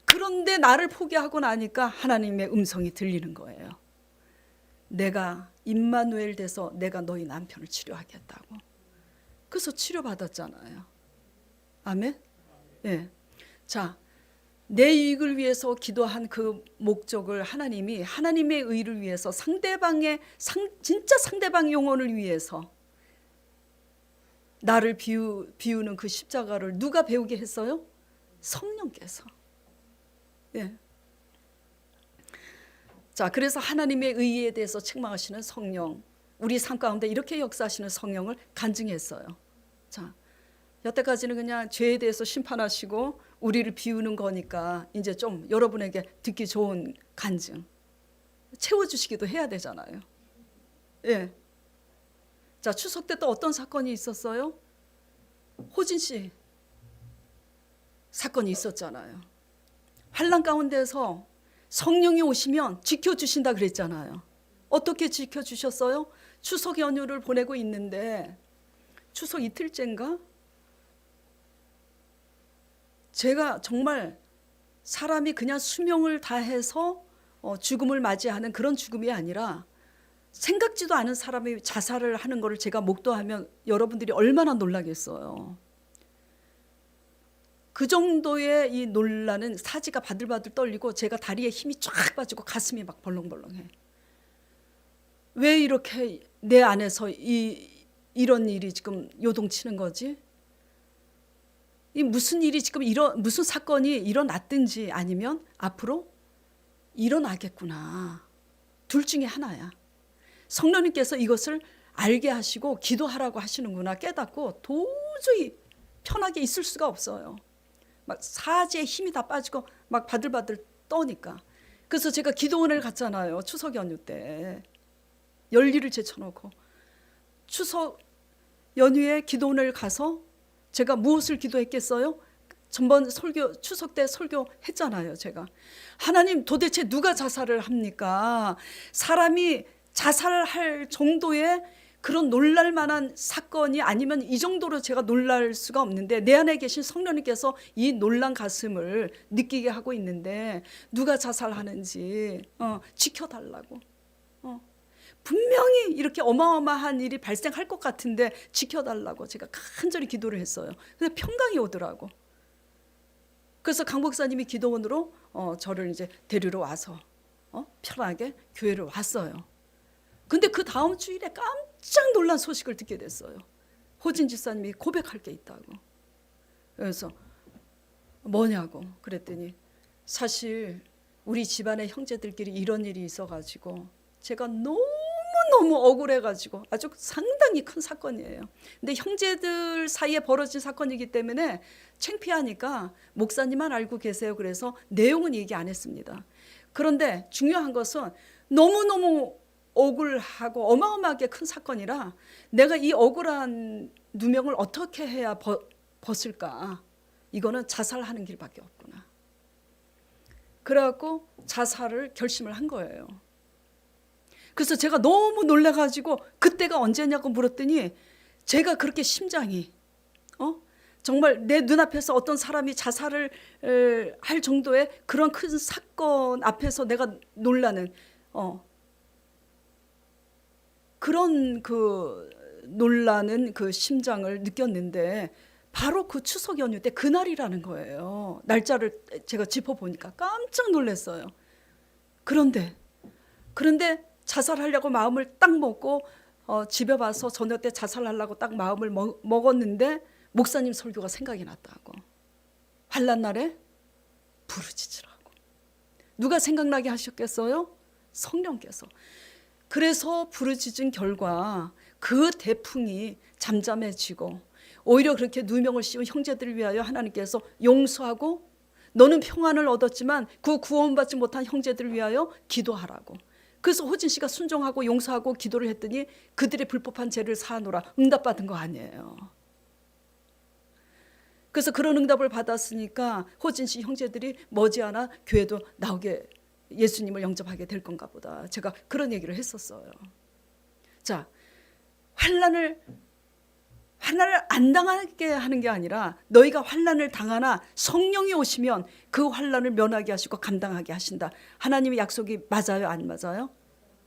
그런데 나를 포기하고 나니까 하나님의 음성이 들리는 거예요. 내가 임마누엘 돼서 내가 너희 남편을 치료하겠다고. 그래서 치료받았잖아요. 아멘? 예. 자, 내 이익을 위해서 기도한 그 목적을 하나님이 하나님의 의를 위해서 진짜 상대방 영혼을 위해서 나를 비우는 그 십자가를 누가 배우게 했어요? 성령께서. 예. 자, 그래서 하나님의 의에 대해서 책망하시는 성령, 우리 삶 가운데 이렇게 역사하시는 성령을 간증했어요. 자, 여태까지는 그냥 죄에 대해서 심판하시고 우리를 비우는 거니까 이제 좀 여러분에게 듣기 좋은 간증 채워주시기도 해야 되잖아요. 예. 자, 추석 때 또 어떤 사건이 있었어요? 호진 씨 사건이 있었잖아요. 환난 가운데서 성령이 오시면 지켜주신다 그랬잖아요. 어떻게 지켜주셨어요? 추석 연휴를 보내고 있는데 추석 이틀째인가? 제가 정말 사람이 그냥 수명을 다해서 죽음을 맞이하는 그런 죽음이 아니라 생각지도 않은 사람이 자살을 하는 것을 제가 목도하면 여러분들이 얼마나 놀라겠어요. 그 정도의 이 논란은 사지가 바들바들 떨리고 제가 다리에 힘이 쫙 빠지고 가슴이 막 벌렁벌렁해. 왜 이렇게 내 안에서 이런 일이 지금 요동치는 거지? 이 무슨 일이 지금 무슨 사건이 일어났든지 아니면 앞으로 일어나겠구나. 둘 중에 하나야. 성령님께서 이것을 알게 하시고 기도하라고 하시는구나 깨닫고 도저히 편하게 있을 수가 없어요. 막 사지에 힘이 다 빠지고 막 바들바들 떠니까. 그래서 제가 기도원을 갔잖아요. 추석 연휴 때 열일을 제쳐놓고 추석 연휴에 기도원을 가서 제가 무엇을 기도했겠어요? 전번 설교 추석 때 설교했잖아요. 제가 하나님, 도대체 누가 자살을 합니까? 사람이 자살할 정도의 그런 놀랄 만한 사건이 아니면 이 정도로 제가 놀랄 수가 없는데 내 안에 계신 성령님께서 이 놀란 가슴을 느끼게 하고 있는데 누가 자살하는지 지켜달라고. 분명히 이렇게 어마어마한 일이 발생할 것 같은데 지켜달라고 제가 간절히 기도를 했어요. 근데 평강이 오더라고. 그래서 강 목사님이 기도원으로 저를 이제 데리러 와서 편하게 교회를 왔어요. 근데 그 다음 주일에 깜짝 놀란 소식을 듣게 됐어요. 호진 집사님이 고백할 게 있다고. 그래서 뭐냐고 그랬더니 사실 우리 집안의 형제들끼리 이런 일이 있어가지고 제가 너무 억울해가지고 아주 상당히 큰 사건이에요. 근데 형제들 사이에 벌어진 사건이기 때문에 창피하니까 목사님만 알고 계세요. 그래서 내용은 얘기 안 했습니다. 그런데 중요한 것은 너무너무 억울하고 어마어마하게 큰 사건이라 내가 이 억울한 누명을 어떻게 해야 벗을까? 이거는 자살하는 길밖에 없구나. 그래갖고 자살을 결심을 한 거예요. 그래서 제가 너무 놀라가지고 그때가 언제냐고 물었더니 제가 그렇게 심장이 정말 내 눈앞에서 어떤 사람이 자살을 할 정도의 그런 큰 사건 앞에서 내가 놀라는 그런 그 놀라는 그 심장을 느꼈는데 바로 그 추석 연휴 때 그날이라는 거예요. 날짜를 제가 짚어보니까 깜짝 놀랐어요. 그런데 자살하려고 마음을 딱 먹고 집에 와서 저녁 때 자살하려고 딱 마음을 먹었는데 목사님 설교가 생각이 났다고. 환난 날에 부르짖으라고. 누가 생각나게 하셨겠어요? 성령께서. 그래서 부르짖은 결과 그 대풍이 잠잠해지고 오히려 그렇게 누명을 씌운 형제들을 위하여 하나님께서 용서하고 너는 평안을 얻었지만 그 구원받지 못한 형제들을 위하여 기도하라고. 그래서 호진 씨가 순종하고 용서하고 기도를 했더니 그들의 불법한 죄를 사하노라 응답받은 거 아니에요. 그래서 그런 응답을 받았으니까 호진 씨 형제들이 머지않아 교회도 나오게 예수님을 영접하게 될 건가 보다. 제가 그런 얘기를 했었어요. 자, 환난을 안 당하게 하는 게 아니라 너희가 환난을 당하나 성령이 오시면 그 환난을 면하게 하시고 감당하게 하신다. 하나님의 약속이 맞아요, 안 맞아요?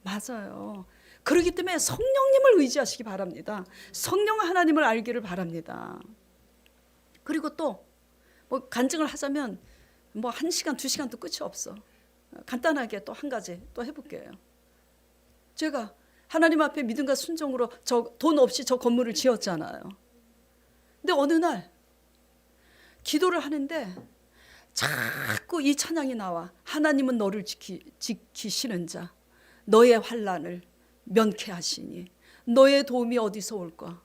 맞아요. 그렇기 때문에 성령님을 의지하시기 바랍니다. 성령 하나님을 알기를 바랍니다. 그리고 또 뭐 간증을 하자면 뭐 1시간, 2시간도 끝이 없어. 간단하게 또 한 가지 또 해볼게요. 제가 하나님 앞에 믿음과 순종으로 돈 없이 저 건물을 지었잖아요. 근데 어느 날 기도를 하는데 자꾸 이 찬양이 나와. 하나님은 너를 지키시는 자, 너의 환난을 면케하시니 너의 도움이 어디서 올까?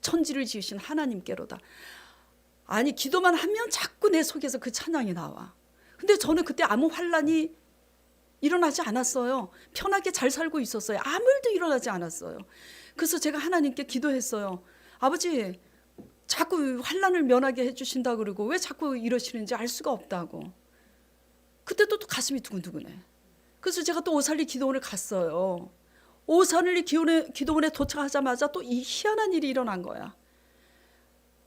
천지를 지으신 하나님께로다. 아니 기도만 하면 자꾸 내 속에서 그 찬양이 나와. 근데 저는 그때 아무 환난이 일어나지 않았어요. 편하게 잘 살고 있었어요. 아무 일도 일어나지 않았어요. 그래서 제가 하나님께 기도했어요. 아버지, 자꾸 환난을 면하게 해주신다 그러고 왜 자꾸 이러시는지 알 수가 없다고. 그때 또 가슴이 두근두근해. 그래서 제가 또 오살리 기도원을 갔어요. 오살리 기도원에 도착하자마자 또 이 희한한 일이 일어난 거야.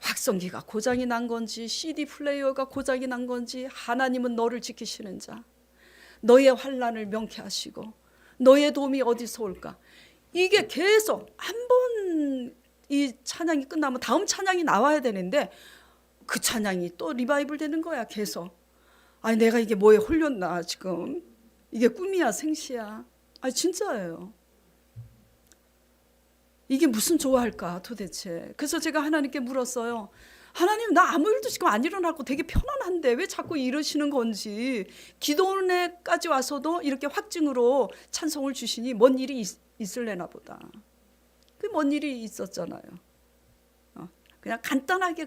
확성기가 고장이 난 건지 CD 플레이어가 고장이 난 건지 하나님은 너를 지키시는 자, 너의 환난을 명쾌하시고 너의 도움이 어디서 올까? 이게 계속 한 번 이 찬양이 끝나면 다음 찬양이 나와야 되는데 그 찬양이 또 리바이벌 되는 거야 계속. 아니 내가 이게 뭐에 홀렸나 지금. 이게 꿈이야 생시야. 아니 진짜예요. 이게 무슨 좋아할까 도대체. 그래서 제가 하나님께 물었어요. 하나님, 나 아무 일도 지금 안 일어나고 되게 편안한데 왜 자꾸 이러시는 건지. 기도원에까지 와서도 이렇게 확증으로 찬송을 주시니 뭔 일이 있을래나 보다. 그 뭔 일이 있었잖아요. 그냥 간단하게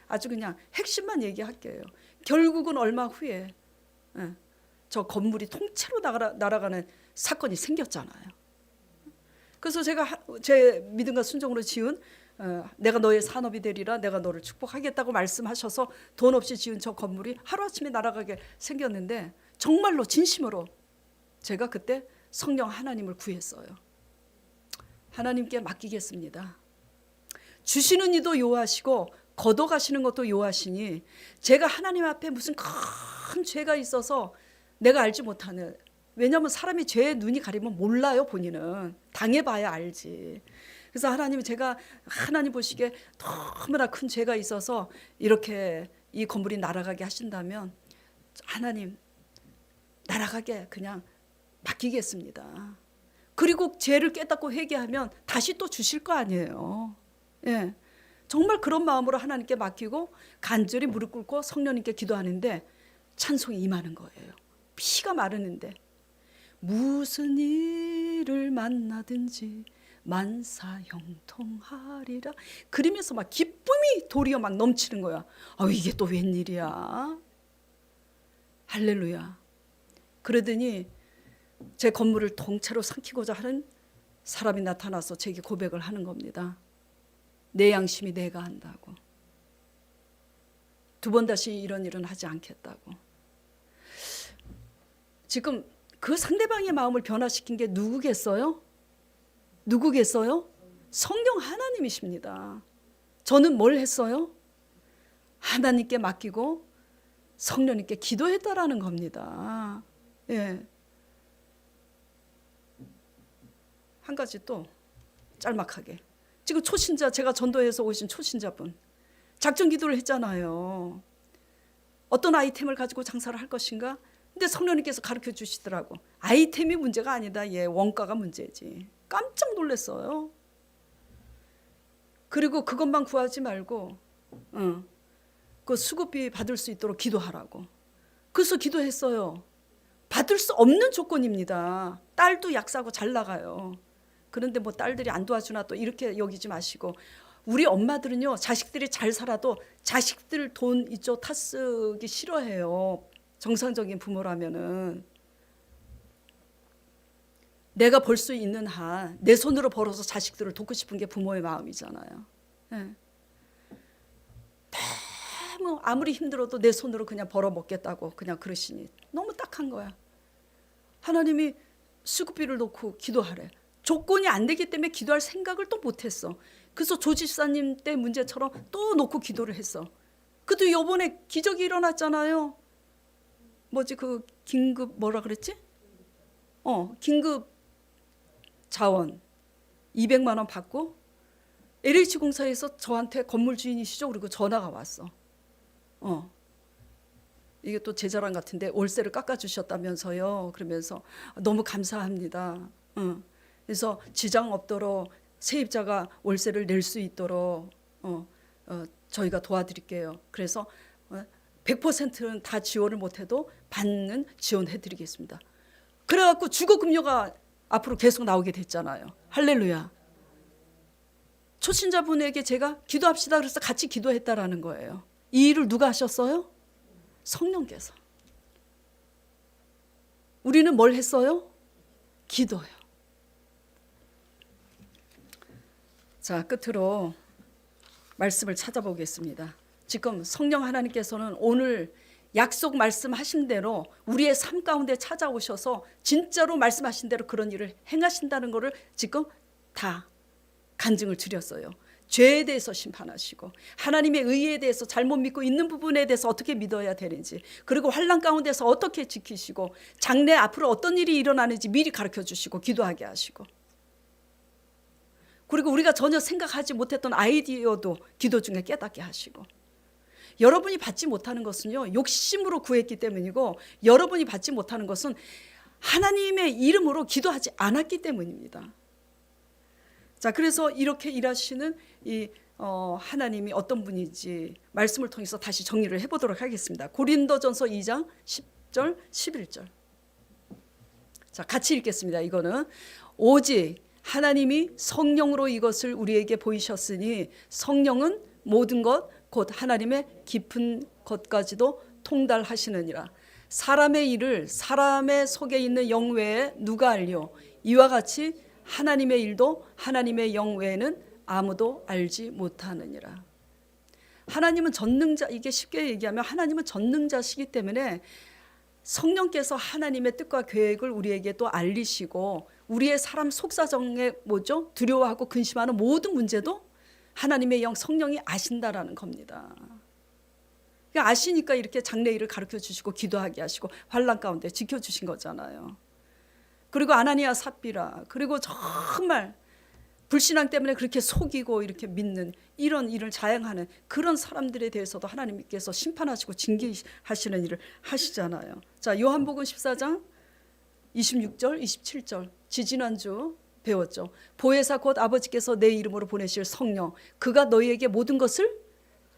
아주 그냥 핵심만 얘기할게요. 결국은 얼마 후에 저 건물이 통째로 날아가는 사건이 생겼잖아요. 그래서 제가 제 믿음과 순종으로 지은 내가 너의 산업이 되리라, 내가 너를 축복하겠다고 말씀하셔서 돈 없이 지은 저 건물이 하루아침에 날아가게 생겼는데, 정말로 진심으로 제가 그때 성령 하나님을 구했어요. 하나님께 맡기겠습니다. 주시는 이도 요하시고 걷어가시는 것도 요하시니, 제가 하나님 앞에 무슨 큰 죄가 있어서 내가 알지 못하는, 왜냐하면 사람이 죄에 눈이 가리면 몰라요. 본인은 당해봐야 알지. 그래서 하나님이, 제가 하나님 보시기에 너무나 큰 죄가 있어서 이렇게 이 건물이 날아가게 하신다면 하나님 날아가게 그냥 맡기겠습니다. 그리고 죄를 깨닫고 회개하면 다시 또 주실 거 아니에요. 예, 정말 그런 마음으로 하나님께 맡기고 간절히 무릎 꿇고 성령님께 기도하는데 찬송이 임하는 거예요. 피가 마르는데, 무슨 일을 만나든지 만사 형통하리라, 그러면서 막 기쁨이 도리어 막 넘치는 거야. 이게 또 웬일이야. 할렐루야. 그러더니 제 건물을 통째로 삼키고자 하는 사람이 나타나서 제게 고백을 하는 겁니다. 내 양심이 내가 한다고. 두 번 다시 이런 일은 하지 않겠다고. 지금 그 상대방의 마음을 변화시킨 게 누구겠어요? 누구겠어요? 성령 하나님이십니다. 저는 뭘 했어요? 하나님께 맡기고 성령님께 기도했다라는 겁니다. 예. 한 가지 또 짤막하게, 지금 초신자, 제가 전도해서 오신 초신자분 작전 기도를 했잖아요. 어떤 아이템을 가지고 장사를 할 것인가? 근데 성령님께서 가르쳐 주시더라고. 아이템이 문제가 아니다. 원가가 문제지. 깜짝 놀랐어요. 그리고 그것만 구하지 말고 그 수급비 받을 수 있도록 기도하라고. 그래서 기도했어요. 받을 수 없는 조건입니다. 딸도 약사고 잘 나가요. 그런데 뭐 딸들이 안 도와주나 또 이렇게 여기지 마시고, 우리 엄마들은요, 자식들이 잘 살아도 자식들 돈 이쪽 타 쓰기 싫어해요. 정상적인 부모라면은. 내가 벌 수 있는 한 내 손으로 벌어서 자식들을 돕고 싶은 게 부모의 마음이잖아요. 네. 너무 아무리 힘들어도 내 손으로 그냥 벌어 먹겠다고 그냥 그러시니 너무 딱한 거야. 하나님이 수급비를 놓고 기도하래. 조건이 안 되기 때문에 기도할 생각을 또 못했어. 그래서 조 집사님 때 문제처럼 또 놓고 기도를 했어. 그래도 요번에 기적이 일어났잖아요. 뭐지, 그 긴급 뭐라 그랬지? 긴급 자원 200만 원 받고, LH공사에서 저한테 건물 주인이시죠? 그리고 전화가 왔어. 이게 또 제 자랑 같은데 월세를 깎아주셨다면서요. 그러면서 너무 감사합니다. 그래서 지장 없도록 세입자가 월세를 낼 수 있도록 저희가 도와드릴게요. 그래서 100%는 다 지원을 못해도 반은 지원해드리겠습니다. 그래갖고 주거금료가 앞으로 계속 나오게 됐잖아요. 할렐루야. 초신자분에게 제가 기도합시다 그래서 같이 기도했다라는 거예요. 이 일을 누가 하셨어요? 성령께서. 우리는 뭘 했어요? 기도요. 자, 끝으로 말씀을 찾아보겠습니다. 지금 성령 하나님께서는 오늘 약속 말씀하신 대로 우리의 삶 가운데 찾아오셔서 진짜로 말씀하신 대로 그런 일을 행하신다는 것을 지금 다 간증을 드렸어요. 죄에 대해서 심판하시고, 하나님의 의에 대해서 잘못 믿고 있는 부분에 대해서 어떻게 믿어야 되는지, 그리고 환난 가운데서 어떻게 지키시고, 장래 앞으로 어떤 일이 일어나는지 미리 가르쳐 주시고 기도하게 하시고, 그리고 우리가 전혀 생각하지 못했던 아이디어도 기도 중에 깨닫게 하시고, 여러분이 받지 못하는 것은요, 욕심으로 구했기 때문이고, 여러분이 받지 못하는 것은 하나님의 이름으로 기도하지 않았기 때문입니다. 자, 그래서 이렇게 일하시는 이 하나님이 어떤 분인지 말씀을 통해서 다시 정리를 해보도록 하겠습니다. 고린도전서 2장 10절 11절. 자, 같이 읽겠습니다. 이거는 오직 하나님이 성령으로 이것을 우리에게 보이셨으니 성령은 모든 것 곧 하나님의 깊은 것까지도 통달하시느니라. 사람의 일을 사람의 속에 있는 영 외에 누가 알리오? 이와 같이 하나님의 일도 하나님의 영 외에는 아무도 알지 못하느니라. 하나님은 전능자, 이게 쉽게 얘기하면 하나님은 전능자시기 때문에 성령께서 하나님의 뜻과 계획을 우리에게 또 알리시고 우리의 사람 속사정에 뭐죠? 두려워하고 근심하는 모든 문제도 하나님의 영 성령이 아신다라는 겁니다. 아시니까 이렇게 장래일을 가르쳐 주시고 기도하게 하시고 환난 가운데 지켜주신 거잖아요. 그리고 아나니아 삽비라, 그리고 정말 불신앙 때문에 그렇게 속이고 이렇게 믿는 이런 일을 자행하는 그런 사람들에 대해서도 하나님께서 심판하시고 징계하시는 일을 하시잖아요. 자, 요한복음 14장 26절 27절 지지난주 배웠죠. 보혜사 곧 아버지께서 내 이름으로 보내실 성령, 그가 너희에게 모든 것을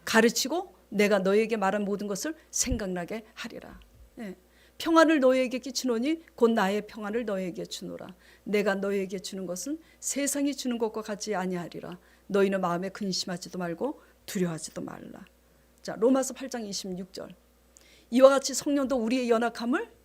가르치고 내가 너희에게 말한 모든 것을 생각나게 하리라. 예. 평안을 너희에게 끼치노니 곧 나의 평안을 너희에게 주노라. 내가 너희에게 주는 것은 세상이 주는 것과 같지 아니하리라. 너희는 마음에 근심하지도 말고 두려워하지도 말라. 자, 로마서 8장 26절. 이와 같이 성령도 우리의 연약함을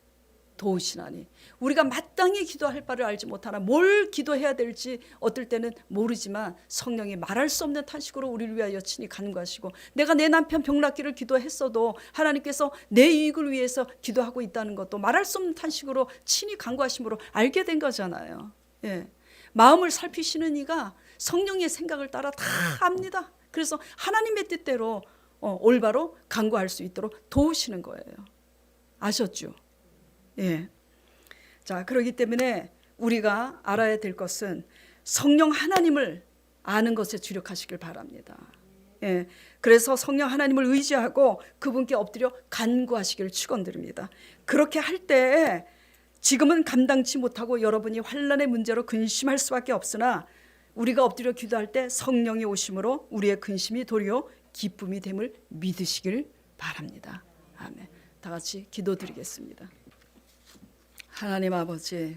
도우시나니. 우리가 마땅히 기도할 바를 알지 못하나 뭘 기도해야 될지 어떨 때는 모르지만 성령이 말할 수 없는 탄식으로 우리를 위하여 친히 간구하시고, 내가 내 남편 병낫기를 기도했어도 하나님께서 내 이익을 위해서 기도하고 있다는 것도 말할 수 없는 탄식으로 친히 간구하심으로 알게 된 거잖아요. 예. 마음을 살피시는 이가 성령의 생각을 따라 다 압니다. 그래서 하나님의 뜻대로 올바로 간구할 수 있도록 도우시는 거예요. 아셨죠? 예. 자, 그렇기 때문에 우리가 알아야 될 것은 성령 하나님을 아는 것에 주력하시길 바랍니다. 예. 그래서 성령 하나님을 의지하고 그분께 엎드려 간구하시기를 축원드립니다. 그렇게 할 때 지금은 감당치 못하고 여러분이 환난의 문제로 근심할 수밖에 없으나 우리가 엎드려 기도할 때 성령이 오심으로 우리의 근심이 도리어 기쁨이 됨을 믿으시길 바랍니다. 아멘. 다 같이 기도드리겠습니다. 하나님 아버지,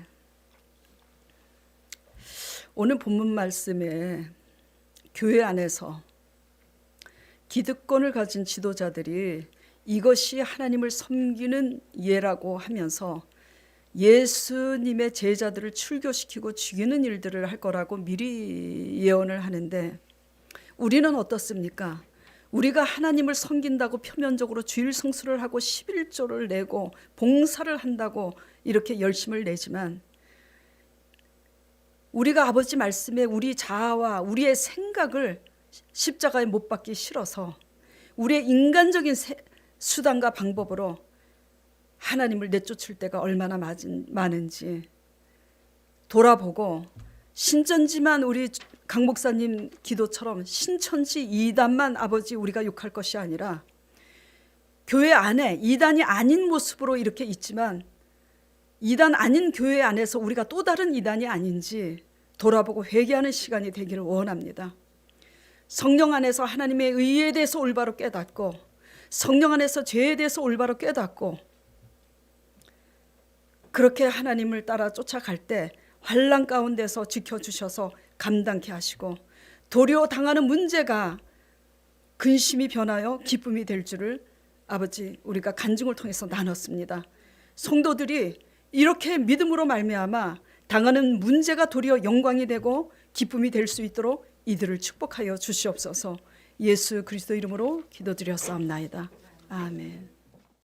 오늘 본문 말씀에 교회 안에서 기득권을 가진 지도자들이 이것이 하나님을 섬기는 예라고 하면서 예수님의 제자들을 출교시키고 죽이는 일들을 할 거라고 미리 예언을 하는데, 우리는 어떻습니까? 우리가 하나님을 섬긴다고 표면적으로 주일 성수를 하고 11조를 내고 봉사를 한다고 이렇게 열심을 내지만, 우리가 아버지 말씀에 우리 자아와 우리의 생각을 십자가에 못 박기 싫어서 우리의 인간적인 수단과 방법으로 하나님을 내쫓을 때가 얼마나 많은지 돌아보고, 신천지만 우리 강 목사님 기도처럼 신천지 이단만 아버지 우리가 욕할 것이 아니라 교회 안에 이단이 아닌 모습으로 이렇게 있지만 이단 아닌 교회 안에서 우리가 또 다른 이단이 아닌지 돌아보고 회개하는 시간이 되기를 원합니다. 성령 안에서 하나님의 의에 대해서 올바로 깨닫고, 성령 안에서 죄에 대해서 올바로 깨닫고, 그렇게 하나님을 따라 쫓아갈 때 환난 가운데서 지켜주셔서 감당케 하시고, 도리어 당하는 문제가 근심이 변하여 기쁨이 될 줄을 아버지 우리가 간증을 통해서 나눴습니다. 성도들이 이렇게 믿음으로 말미암아 당하는 문제가 도리어 영광이 되고 기쁨이 될 수 있도록 이들을 축복하여 주시옵소서. 예수 그리스도 이름으로 기도드렸사옵나이다. 아멘.